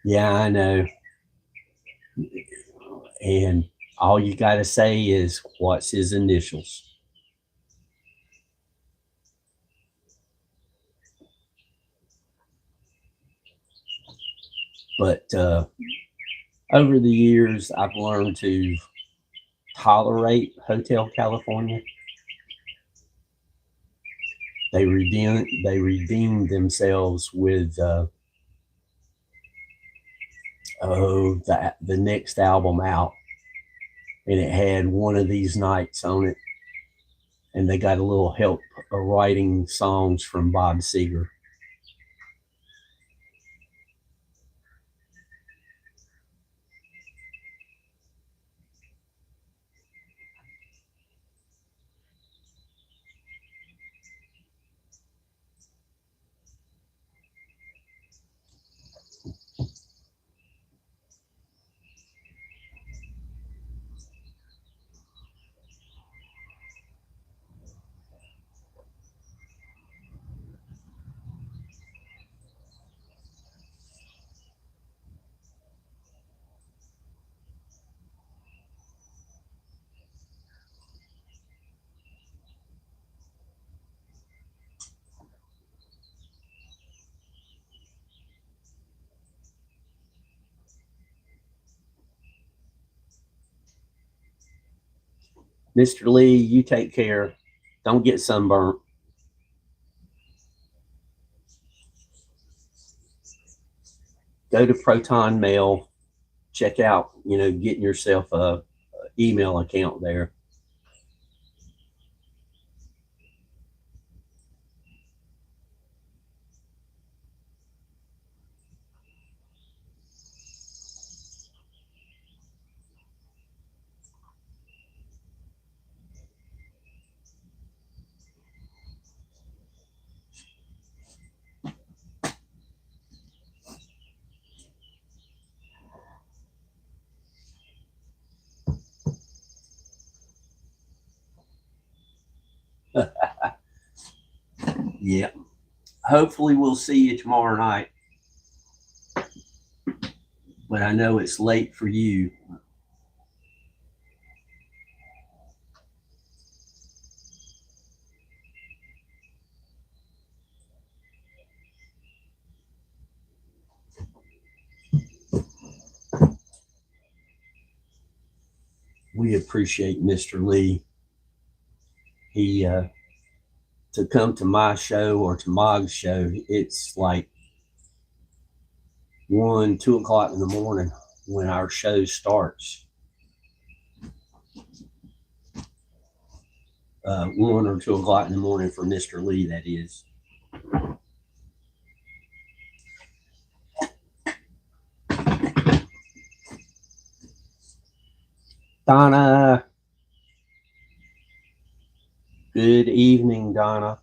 Yeah, I know. And all you got to say is, what's his initials? But over the years, I've learned to tolerate Hotel California. They redeemed themselves with the next album out, and it had One of These Nights on it, and they got a little help writing songs from Bob Seger. Mr. Lee, you take care. Don't get sunburnt. Go to Proton Mail. Check out, getting yourself a email account there. Yeah. Hopefully, we'll see you tomorrow night. But I know it's late for you. We appreciate Mr. Lee. He to come to my show or to Mog's show, it's like 1, 2 o'clock in the morning when our show starts. 1 or 2 o'clock in the morning for Mr. Lee, that is. Donna. Good evening, Donna.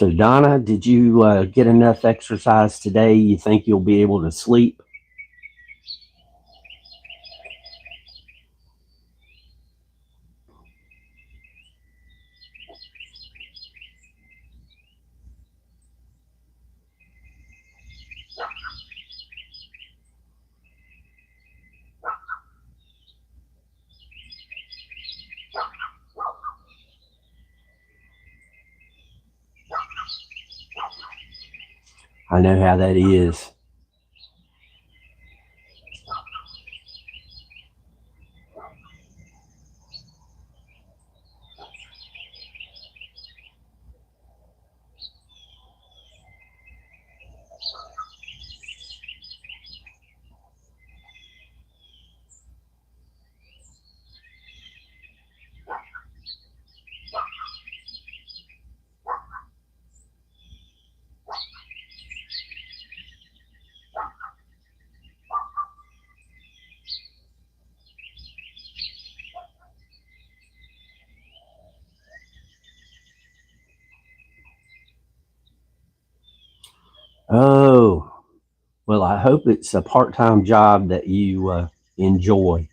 So, Donna, did you get enough exercise today? You think you'll be able to sleep? I know how that is. Oh, well, I hope it's a part-time job that you enjoy.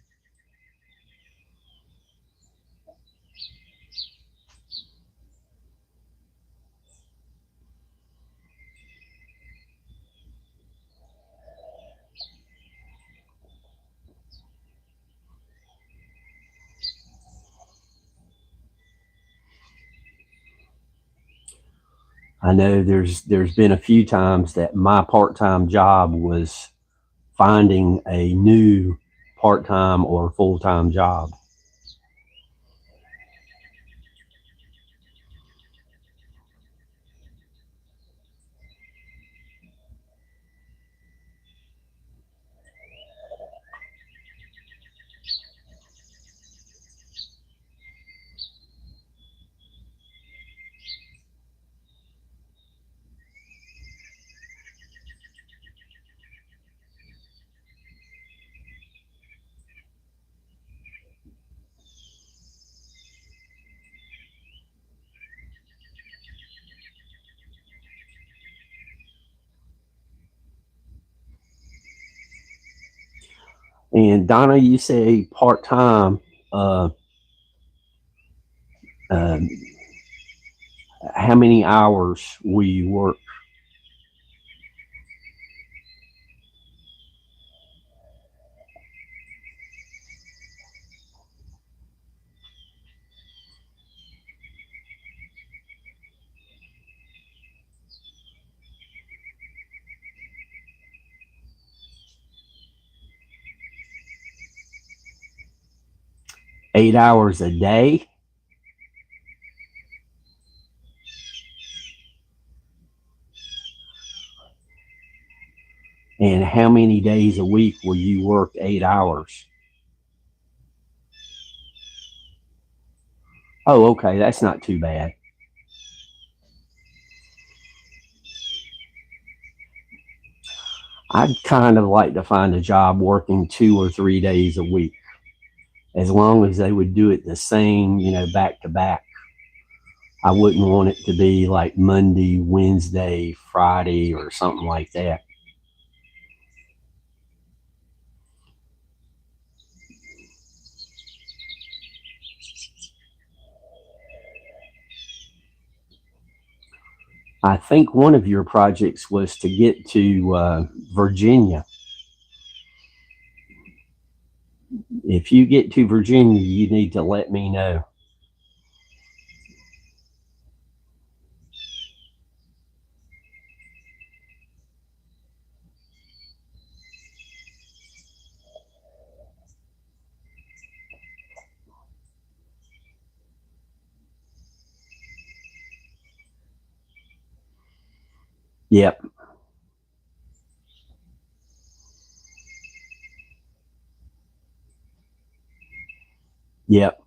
I know there's been a few times that my part-time job was finding a new part-time or full-time job. And Donna, you say part-time. Uh, uh, how many hours will you work? 8 hours a day? And how many days a week will you work 8 hours? Oh, okay, that's not too bad. I'd kind of like to find a job working 2 or 3 days a week, as long as they would do it the same, back to back. I wouldn't want it to be like Monday, Wednesday, Friday, or something like that. I think one of your projects was to get to Virginia. If you get to Virginia, you need to let me know. Yep, yep.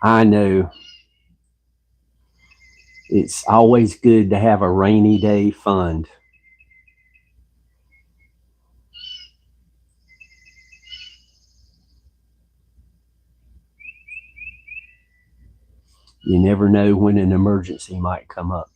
I know. It's always good to have a rainy day fund. You never know when an emergency might come up.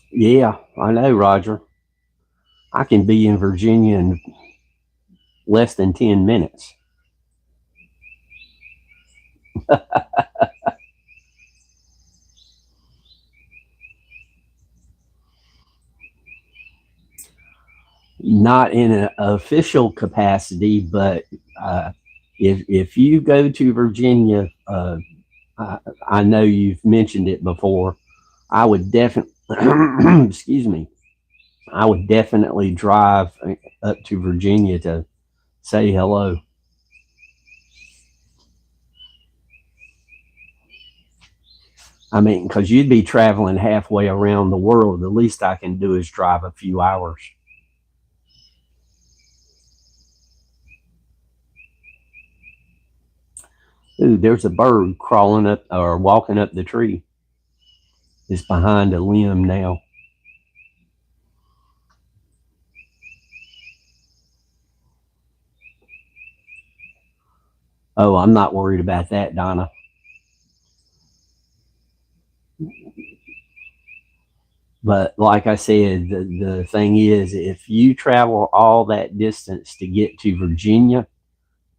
Yeah, I know, Roger. I can be in Virginia in less than 10 minutes. Not in an official capacity, but if you go to Virginia, I know you've mentioned it before. I would definitely, excuse me, I would definitely drive up to Virginia to say hello. I mean, because you'd be traveling halfway around the world. The least I can do is drive a few hours. Ooh, there's a bird crawling up or walking up the tree. It's behind a limb now. Oh, I'm not worried about that, Donna. But like I said, the thing is, if you travel all that distance to get to Virginia,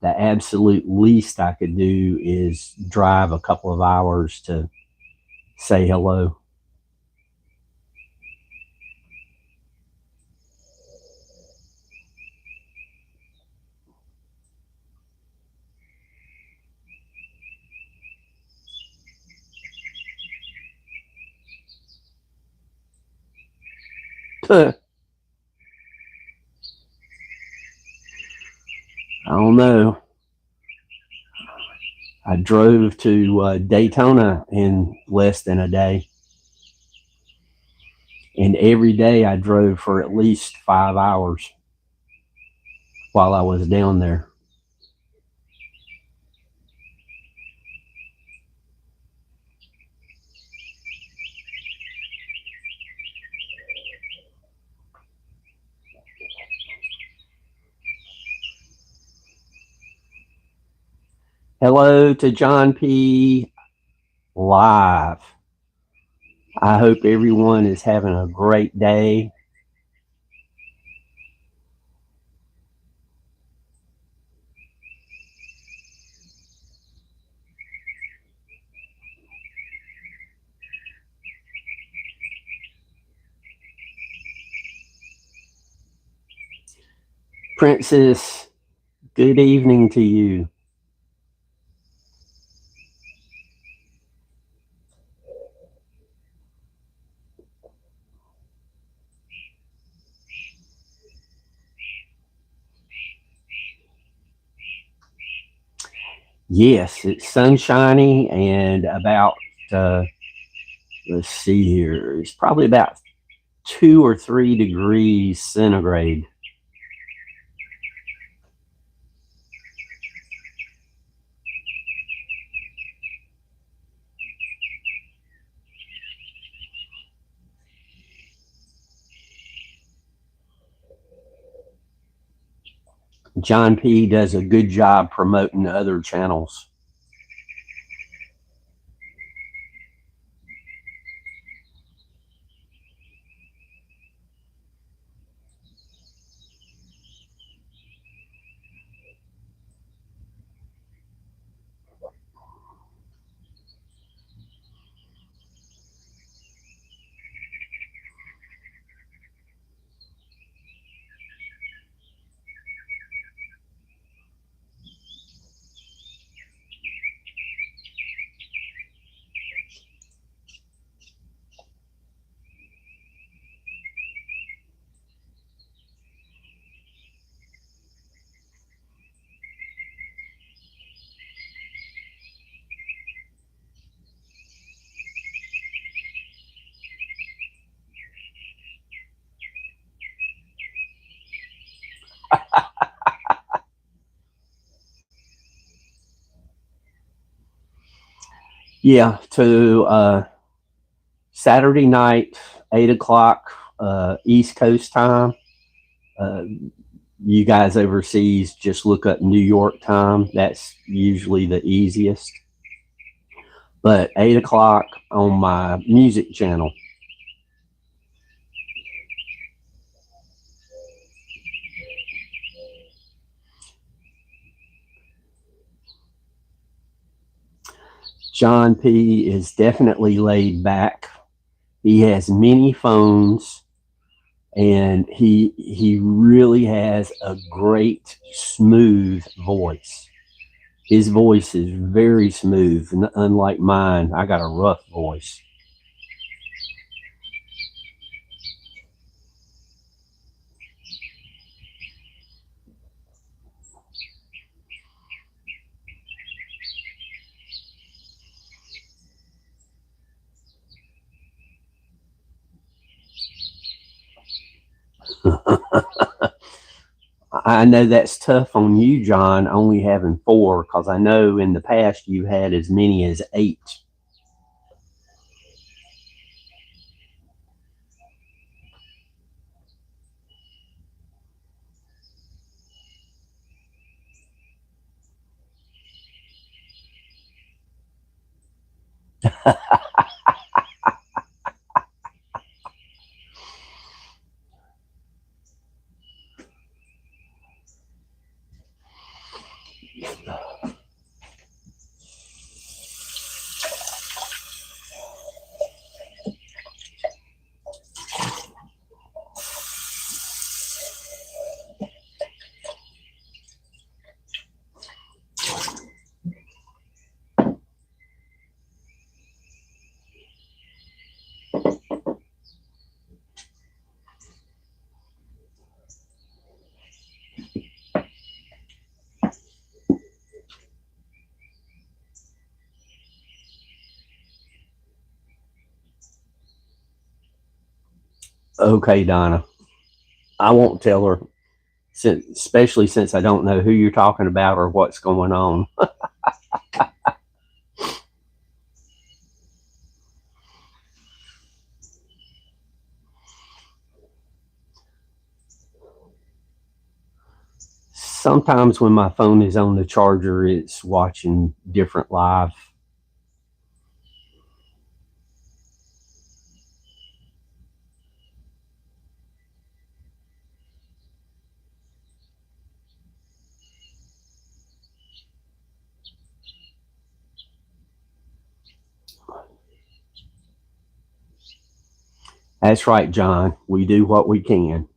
the absolute least I could do is drive a couple of hours to say hello. I don't know. I drove to Daytona in less than a day. And every day I drove for at least 5 hours while I was down there. Hello to John P. Live. I hope everyone is having a great day. Princess, good evening to you. Yes, it's sunshiny and about, uh, let's see here, it's probably about 2 or 3 degrees centigrade. John P. does a good job promoting other channels. Yeah, to Saturday night, 8 o'clock East Coast time. Uh, you guys overseas just look up New York time. That's usually the easiest. But 8 o'clock on my music channel. John P is definitely laid back. He has many phones, and he really has a great smooth voice. His voice is very smooth, unlike mine. I got a rough voice. I know that's tough on you, John, only having four, because I know in the past you had as many as eight. Okay, Donna. I won't tell her, especially since I don't know who you're talking about or what's going on. Sometimes when my phone is on the charger, it's watching different live. That's right, John. We do what we can.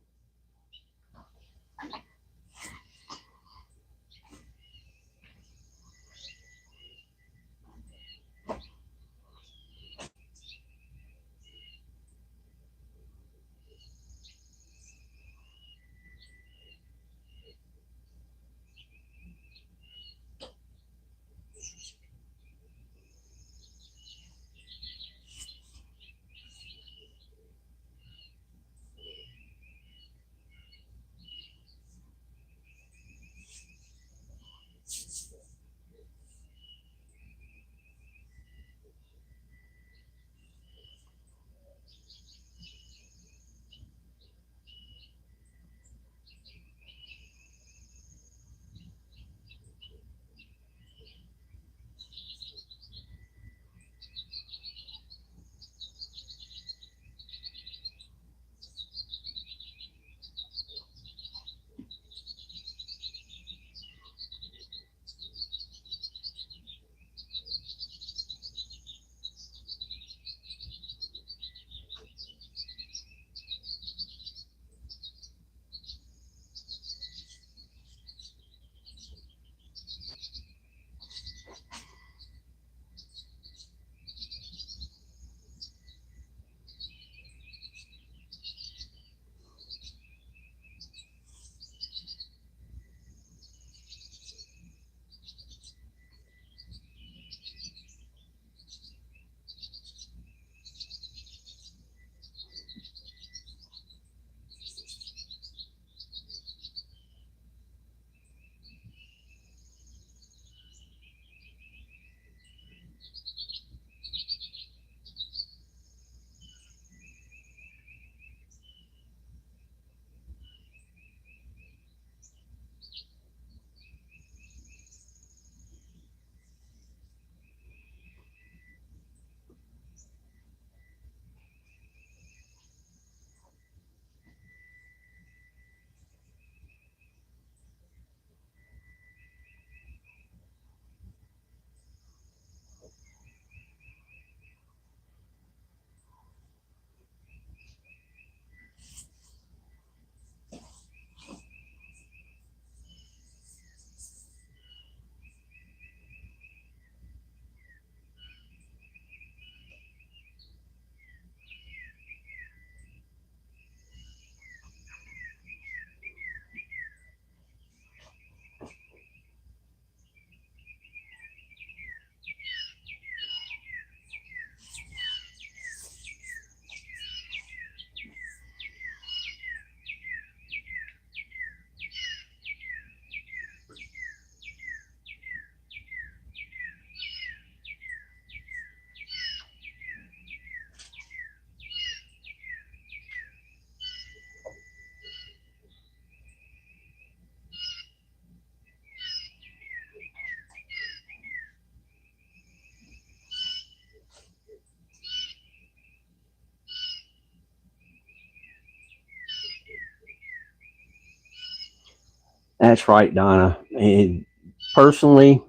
That's right, Donna. And personally,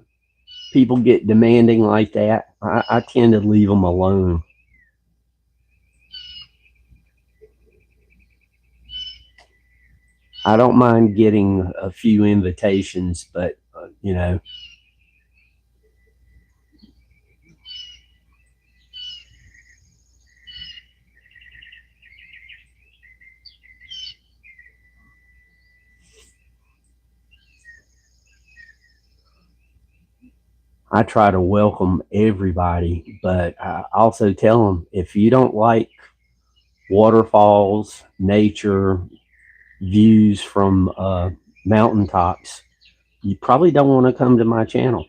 people get demanding like that. I tend to leave them alone. I don't mind getting a few invitations, but I try to welcome everybody. But I also tell them, if you don't like waterfalls, nature, views from mountaintops, you probably don't want to come to my channel.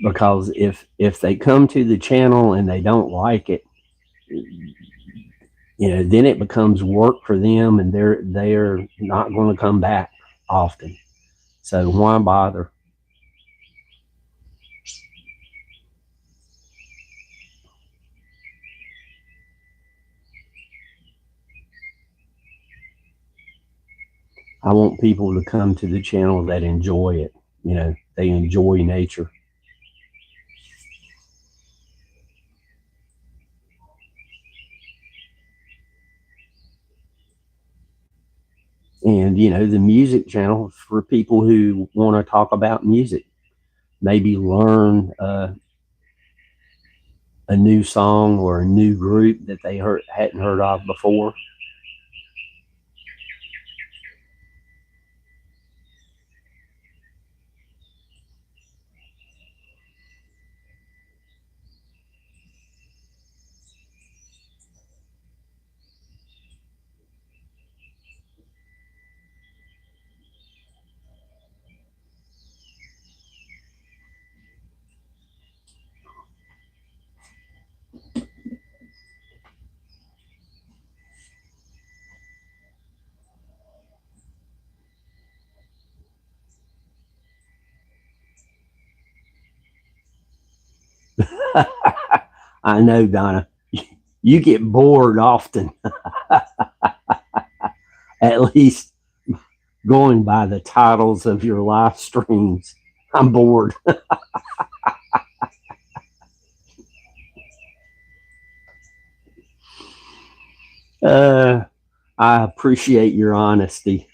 Because if they come to the channel and they don't like it, then it becomes work for them, and they're not going to come back often. So why bother? I want people to come to the channel that enjoy it. They enjoy nature. And the music channel for people who want to talk about music, maybe learn a new song or a new group that they hadn't heard of before. I know, Donna. You get bored often. At least going by the titles of your live streams, I'm bored. uh, I appreciate your honesty.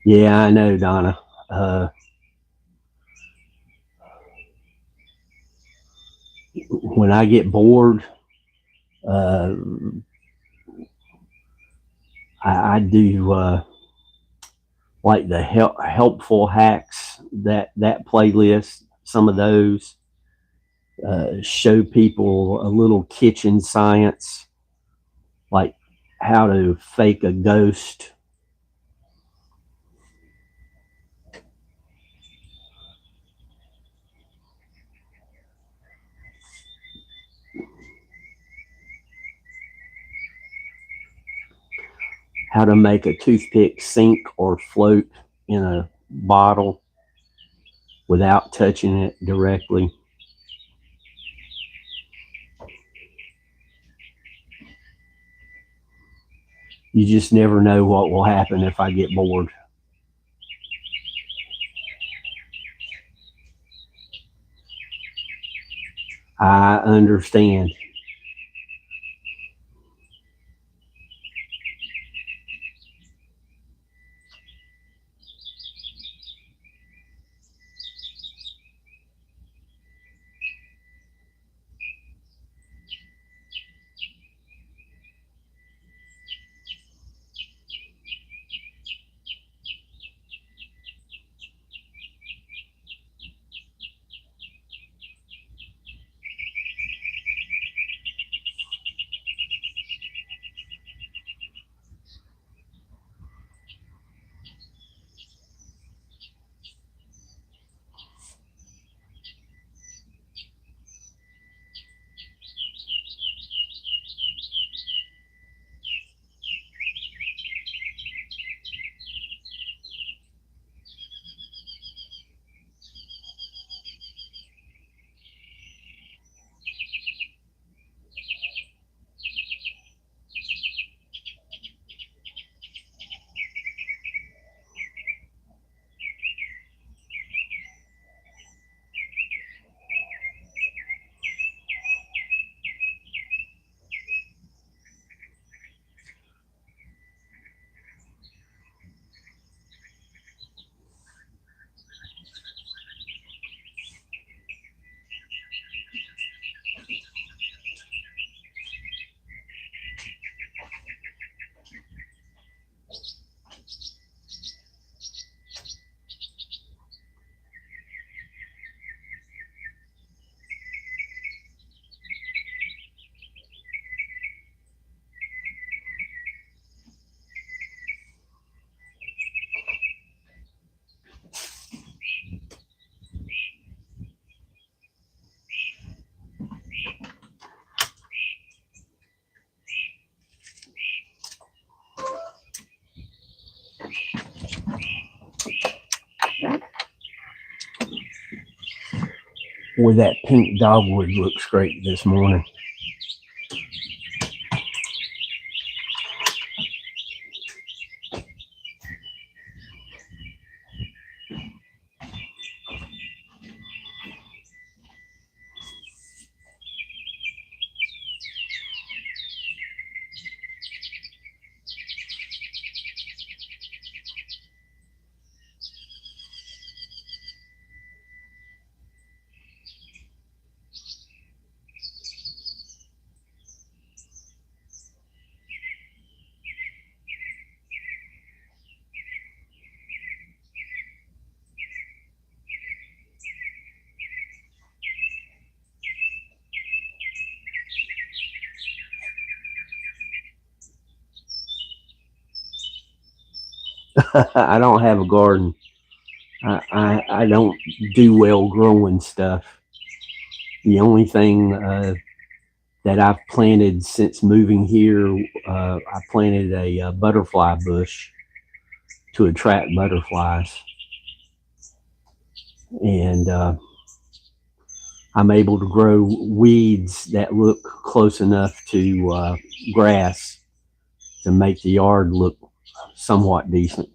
Yeah, I know, Donna. When I get bored, uh, I do like the helpful hacks, that playlist. Some of those show people a little kitchen science, like how to fake a ghost. How to make a toothpick sink or float in a bottle without touching it directly. You just never know what will happen if I get bored. I understand. Boy, that pink dogwood looks great this morning. I don't have a garden. I don't do well growing stuff. The only thing that I've planted since moving here, I planted a butterfly bush to attract butterflies. And I'm able to grow weeds that look close enough to grass to make the yard look somewhat decent.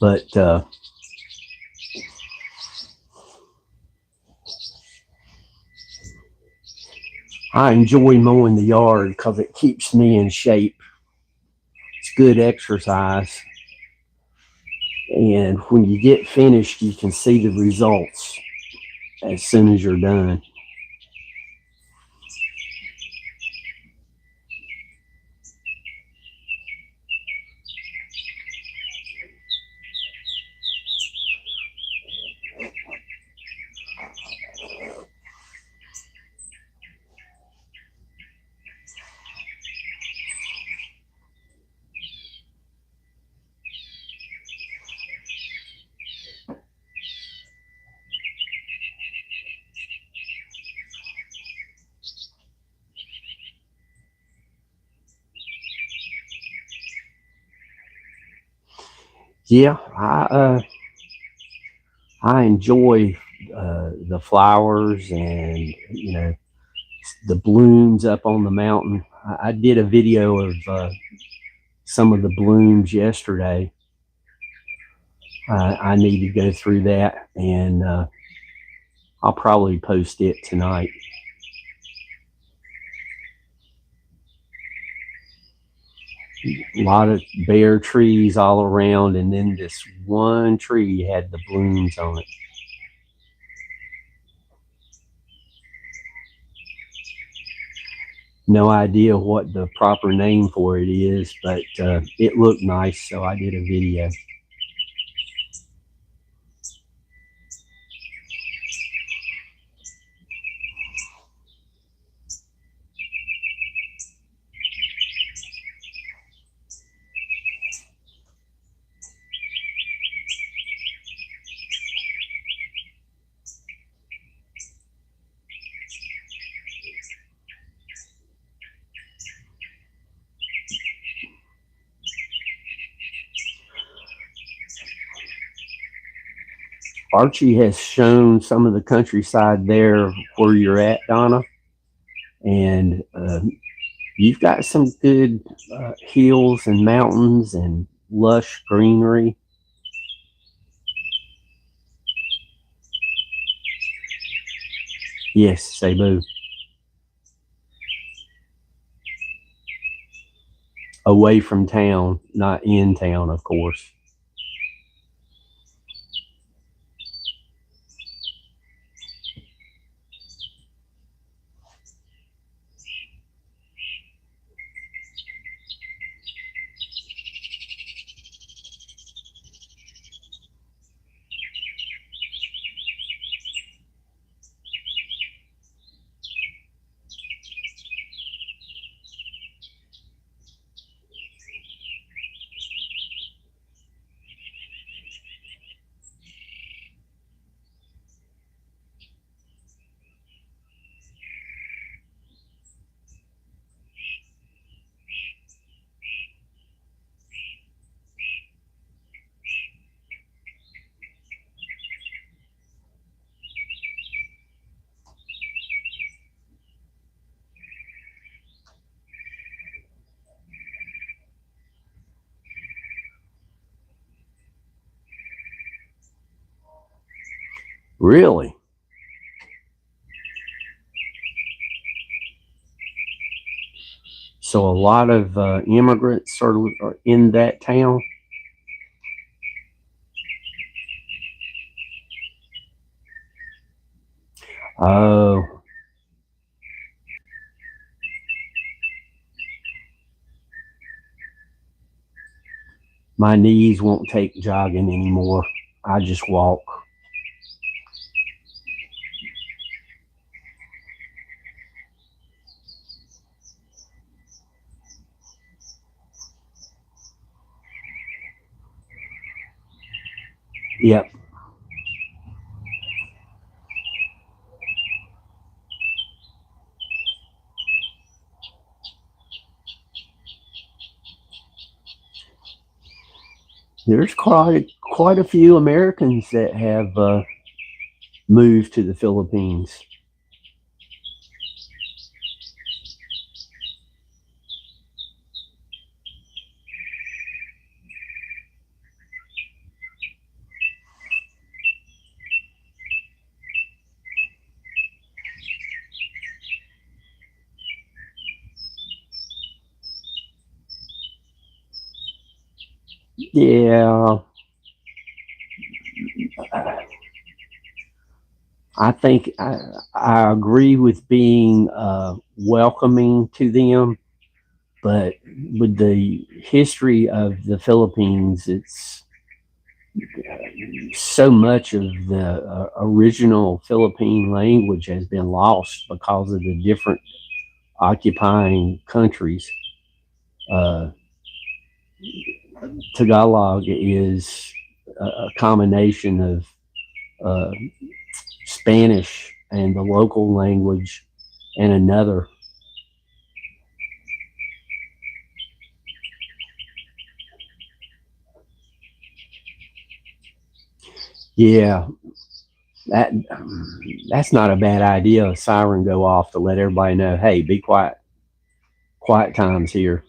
But I enjoy mowing the yard because it keeps me in shape. It's good exercise. And when you get finished, you can see the results as soon as you're done. Yeah, I enjoy the flowers and, you know, the blooms up on the mountain. I did a video of some of the blooms yesterday. I need to go through that, and I'll probably post it tonight. A lot of bare trees all around, and then this one tree had the blooms on it. No idea what the proper name for it is, but it looked nice, so I did a video. Archie has shown some of the countryside there where you're at, Donna, and you've got some good hills and mountains and lush greenery. Yes, Cebu. Away from town, not in town, of course. Really? So a lot of immigrants are in that town? Oh, my knees won't take jogging anymore. I just walk. Yep. There's quite a few Americans that have moved to the Philippines. Yeah, I think I agree with being welcoming to them, but with the history of the Philippines, it's so much of the original Philippine language has been lost because of the different occupying countries. Uh, Tagalog is a combination of uh, Spanish and the local language and another. Yeah, that that's not a bad idea. A siren go off to let everybody know, hey, be quiet. Quiet times here.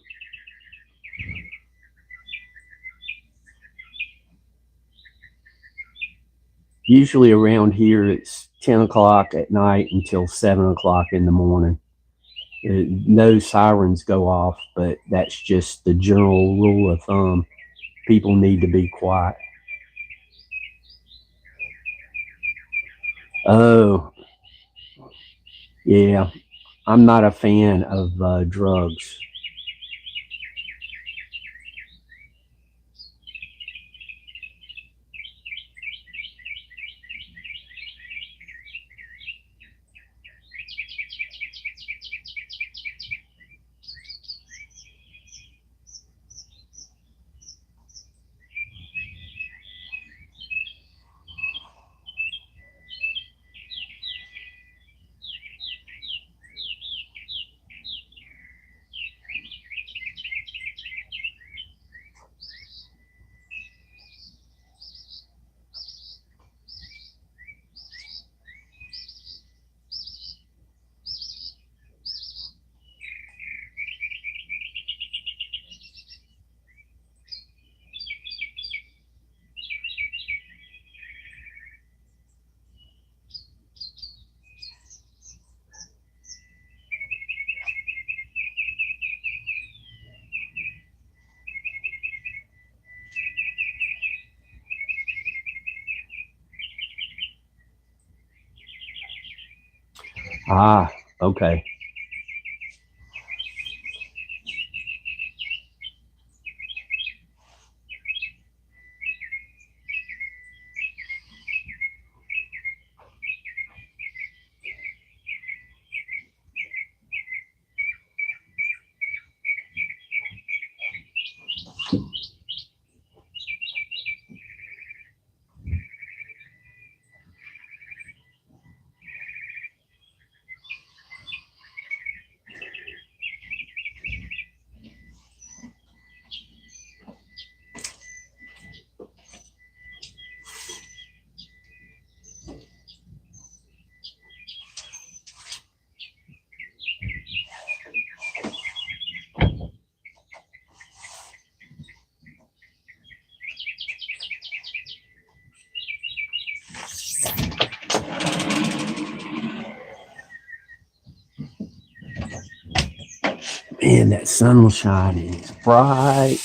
Usually around here, it's 10 o'clock at night until 7 o'clock in the morning. No sirens go off, but that's just the general rule of thumb. People need to be quiet. Oh, yeah. I'm not a fan of drugs. Ah, okay. And that sun will shine and it's bright.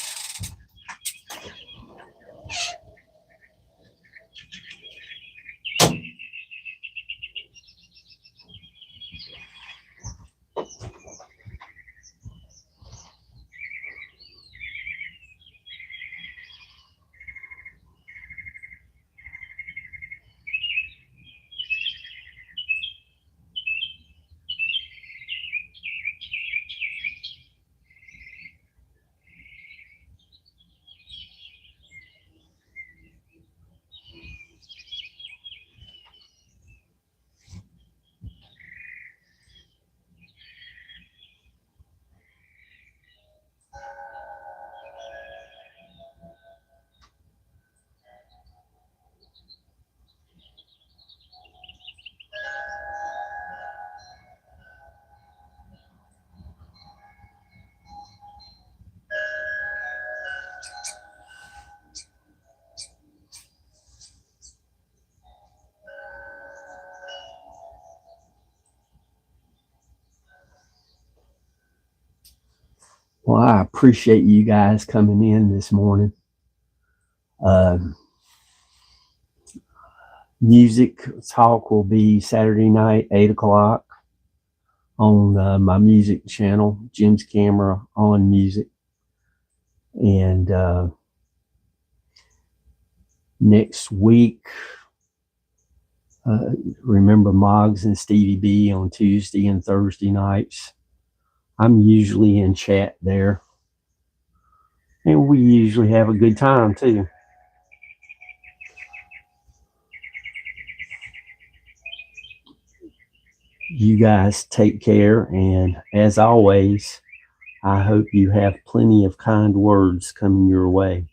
Well, I appreciate you guys coming in this morning. Music talk will be Saturday night, 8 o'clock on my music channel, Jim's Camera on Music. And next week, remember Moggs and Stevie B on Tuesday and Thursday nights. I'm usually in chat there. And we usually have a good time too. You guys take care, and as always, I hope you have plenty of kind words coming your way.